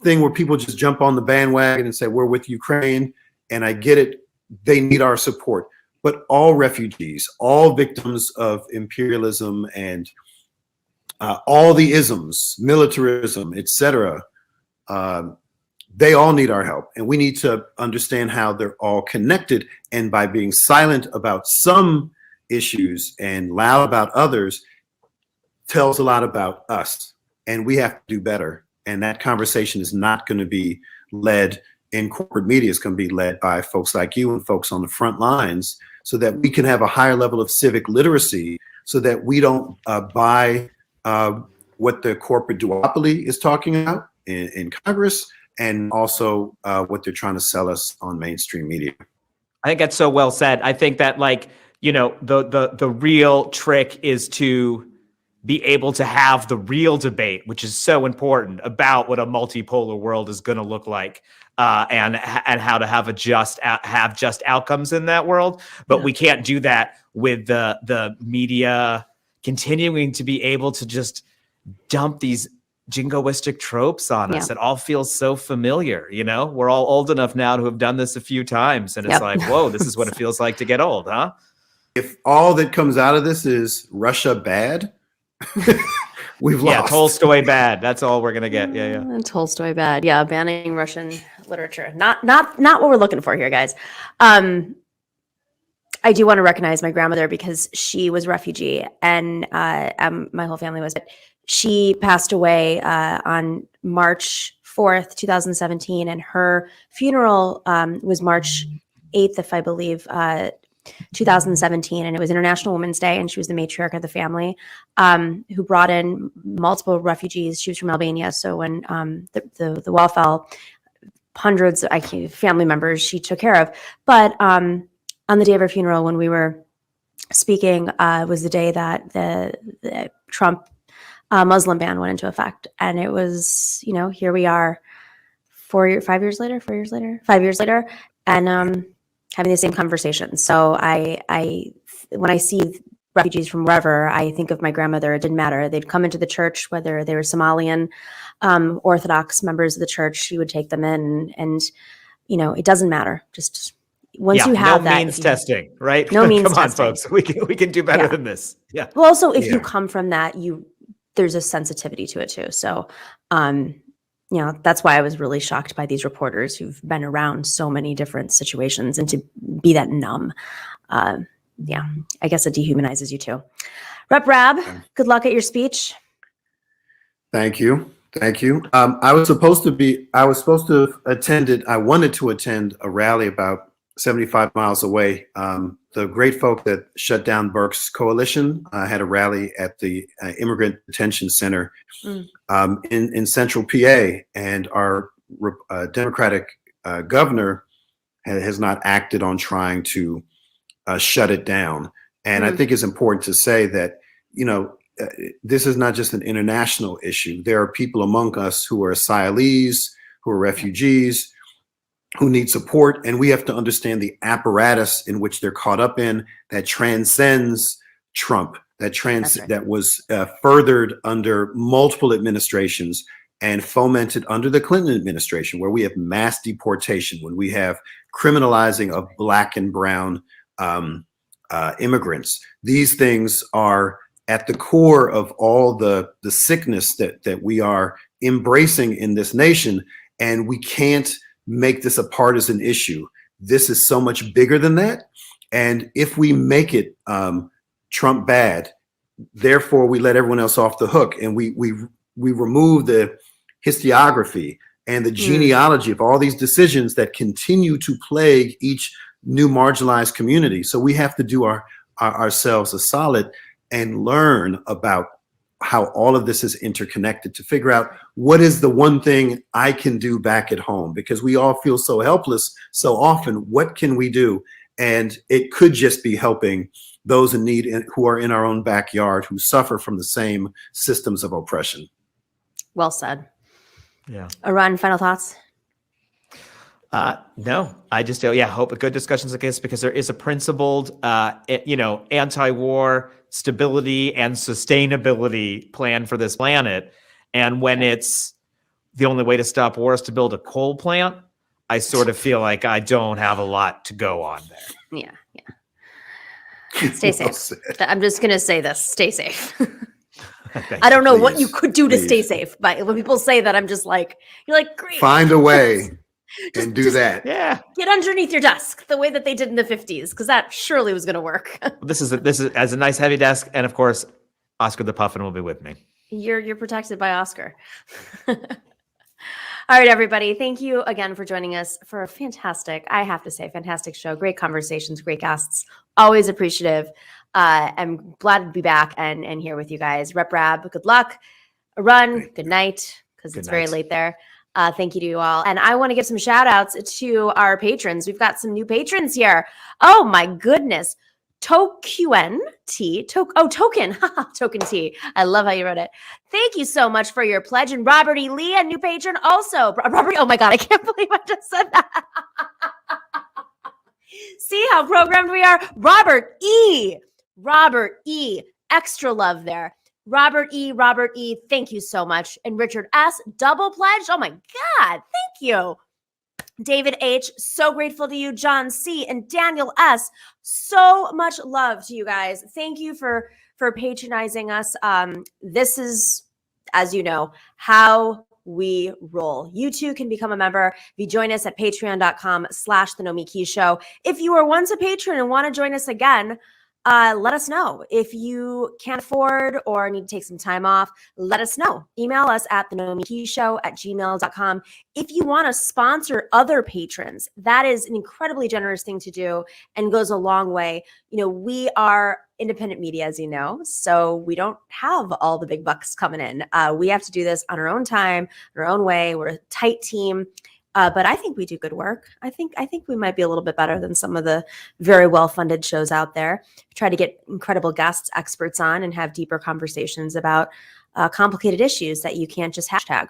thing where people just jump on the bandwagon and say, we're with Ukraine. And I get it. They need our support. But all refugees, all victims of imperialism and all the isms, militarism, etc., they all need our help. And we need to understand how they're all connected. And by being silent about some issues and loud about others tells a lot about us. And we have to do better. And that conversation is not going to be led in corporate media. It's going to be led by folks like you and folks on the front lines, so that we can have a higher level of civic literacy, so that we don't buy what the corporate duopoly is talking about in Congress, and also what they're trying to sell us on mainstream media. I think that's so well said. I think that, like, you know, the real trick is to be able to have the real debate, which is so important, about what a multipolar world is going to look like, and how to have just outcomes in that world. But we can't do that with the media continuing to be able to just dump these jingoistic tropes on us. It all feels so familiar. You know, we're all old enough now to have done this a few times, and it's like, whoa, this is what it feels like to get old, huh? If all that comes out of this is Russia bad, we've lost. Yeah, Tolstoy bad. That's all we're gonna get. Yeah. Tolstoy bad. Yeah, banning Russian literature. Not what we're looking for here, guys. I do want to recognize my grandmother, because she was a refugee, and my whole family was. But she passed away on March 4th, 2017, and her funeral was March 8th, if I believe, 2017, and it was International Women's Day, and she was the matriarch of the family, who brought in multiple refugees. She was from Albania, so when the wall fell, hundreds of family members she took care of. But on the day of her funeral, when we were speaking, was the day that the Trump Muslim ban went into effect, and it was, you know, here we are 5 years later, and having the same conversation. So I when I see refugees from wherever, I think of my grandmother. It didn't matter. They'd come into the church, whether they were Somalian, Orthodox members of the church, she would take them in, and, you know, it doesn't matter. Just once you have that. No means testing, right? No means Come on, testing. folks. We can do better than this. Yeah. Well, also, if you come from that, there's a sensitivity to it too. So, you know, that's why I was really shocked by these reporters who've been around so many different situations, and to be that numb. Yeah, I guess it dehumanizes you too. Rep Rabb, good luck at your speech. Thank you. I was supposed to have attended. I wanted to attend a rally about 75 miles away. The great folk that shut down Burke's coalition had a rally at the Immigrant Detention Center in central PA, and our Democratic governor has not acted on trying to shut it down. And I think it's important to say that, you know, this is not just an international issue. There are people among us who are asylees, who are refugees, who need support, and we have to understand the apparatus in which they're caught up in that transcends Trump, that was furthered under multiple administrations and fomented under the Clinton administration, where we have mass deportation, when we have criminalizing of Black and brown immigrants. These things are at the core of all the sickness that we are embracing in this nation, and we can't make this a partisan issue. This is so much bigger than that. And if we make it Trump bad, therefore we let everyone else off the hook, and we remove the historiography and the genealogy of all these decisions that continue to plague each new marginalized community. So we have to do ourselves a solid and learn about how all of this is interconnected, to figure out what is the one thing I can do back at home, because we all feel so helpless so often. What can we do? And it could just be helping those in need who are in our own backyard, who suffer from the same systems of oppression. Well said. Yeah. Arun, final thoughts? No, I just hope a good discussions like this, because there is a principled, anti-war stability and sustainability plan for this planet. And when it's the only way to stop war is to build a coal plant, I sort of feel like I don't have a lot to go on there. Yeah. Stay safe. I'm just going to say this. Stay safe. Thank I don't know you, what you could do to please. stay safe. But when people say that, I'm just like, you're like, great. Find a way and do that. Yeah. Get underneath your desk the way that they did in the 50s, because that surely was going to work. This is as a nice heavy desk. And of course, Oscar the Puffin will be with me. You're protected by Oscar. All right, everybody. Thank you again for joining us for a fantastic show. Great conversations, great guests. Always appreciative. I'm glad to be back and here with you guys. Rep Rabb, good luck. Arun, good night, because it's very late there. Thank you to you all. And I want to give some shout outs to our patrons. We've got some new patrons here. Oh my goodness. Token T. Token T. I love how you wrote it. Thank you so much for your pledge. And Robert E. Lee, a new patron also. Robert, oh my God, I can't believe I just said that. See how programmed we are? Robert E. Extra love there. Robert E. Thank you so much. And Richard S. Double pledge. Oh my God. Thank you. David H. So grateful to you. John C. and Daniel S. So much love to you guys. Thank you for patronizing us. This is, as you know, how we roll. You too can become a member if you join us at patreon.com/The Nomiki Show. If you were once a patron and want to join us again, let us know. If you can't afford or need to take some time off, let us know. Email us at thenomikishow@gmail.com. If you want to sponsor other patrons, that is an incredibly generous thing to do and goes a long way. We are independent media, as you know, so we don't have all the big bucks coming in. We have to do this on our own time, our own way. We're a tight team. But I think we do good work. I think we might be a little bit better than some of the very well-funded shows out there. We try to get incredible guests, experts on, and have deeper conversations about complicated issues that you can't just hashtag.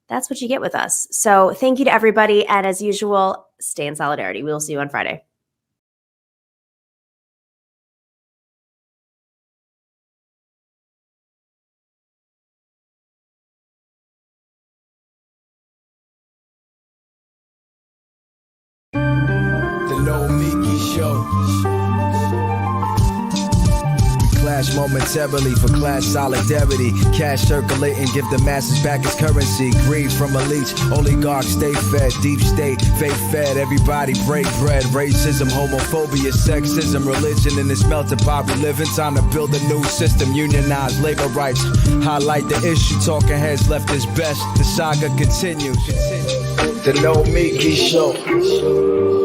That's what you get with us. So thank you to everybody. And as usual, stay in solidarity. We will see you on Friday. Nomiki Show. We clash momentarily for class solidarity. Cash circulating, give the masses back its currency. Greed from a leech, oligarchs stay fed. Deep state, faith fed, everybody break bread. Racism, homophobia, sexism, religion in this melting pot we live in. Time to build a new system, unionize labor rights. Highlight the issue, talking heads left is best. The saga continues. The Nomiki Show.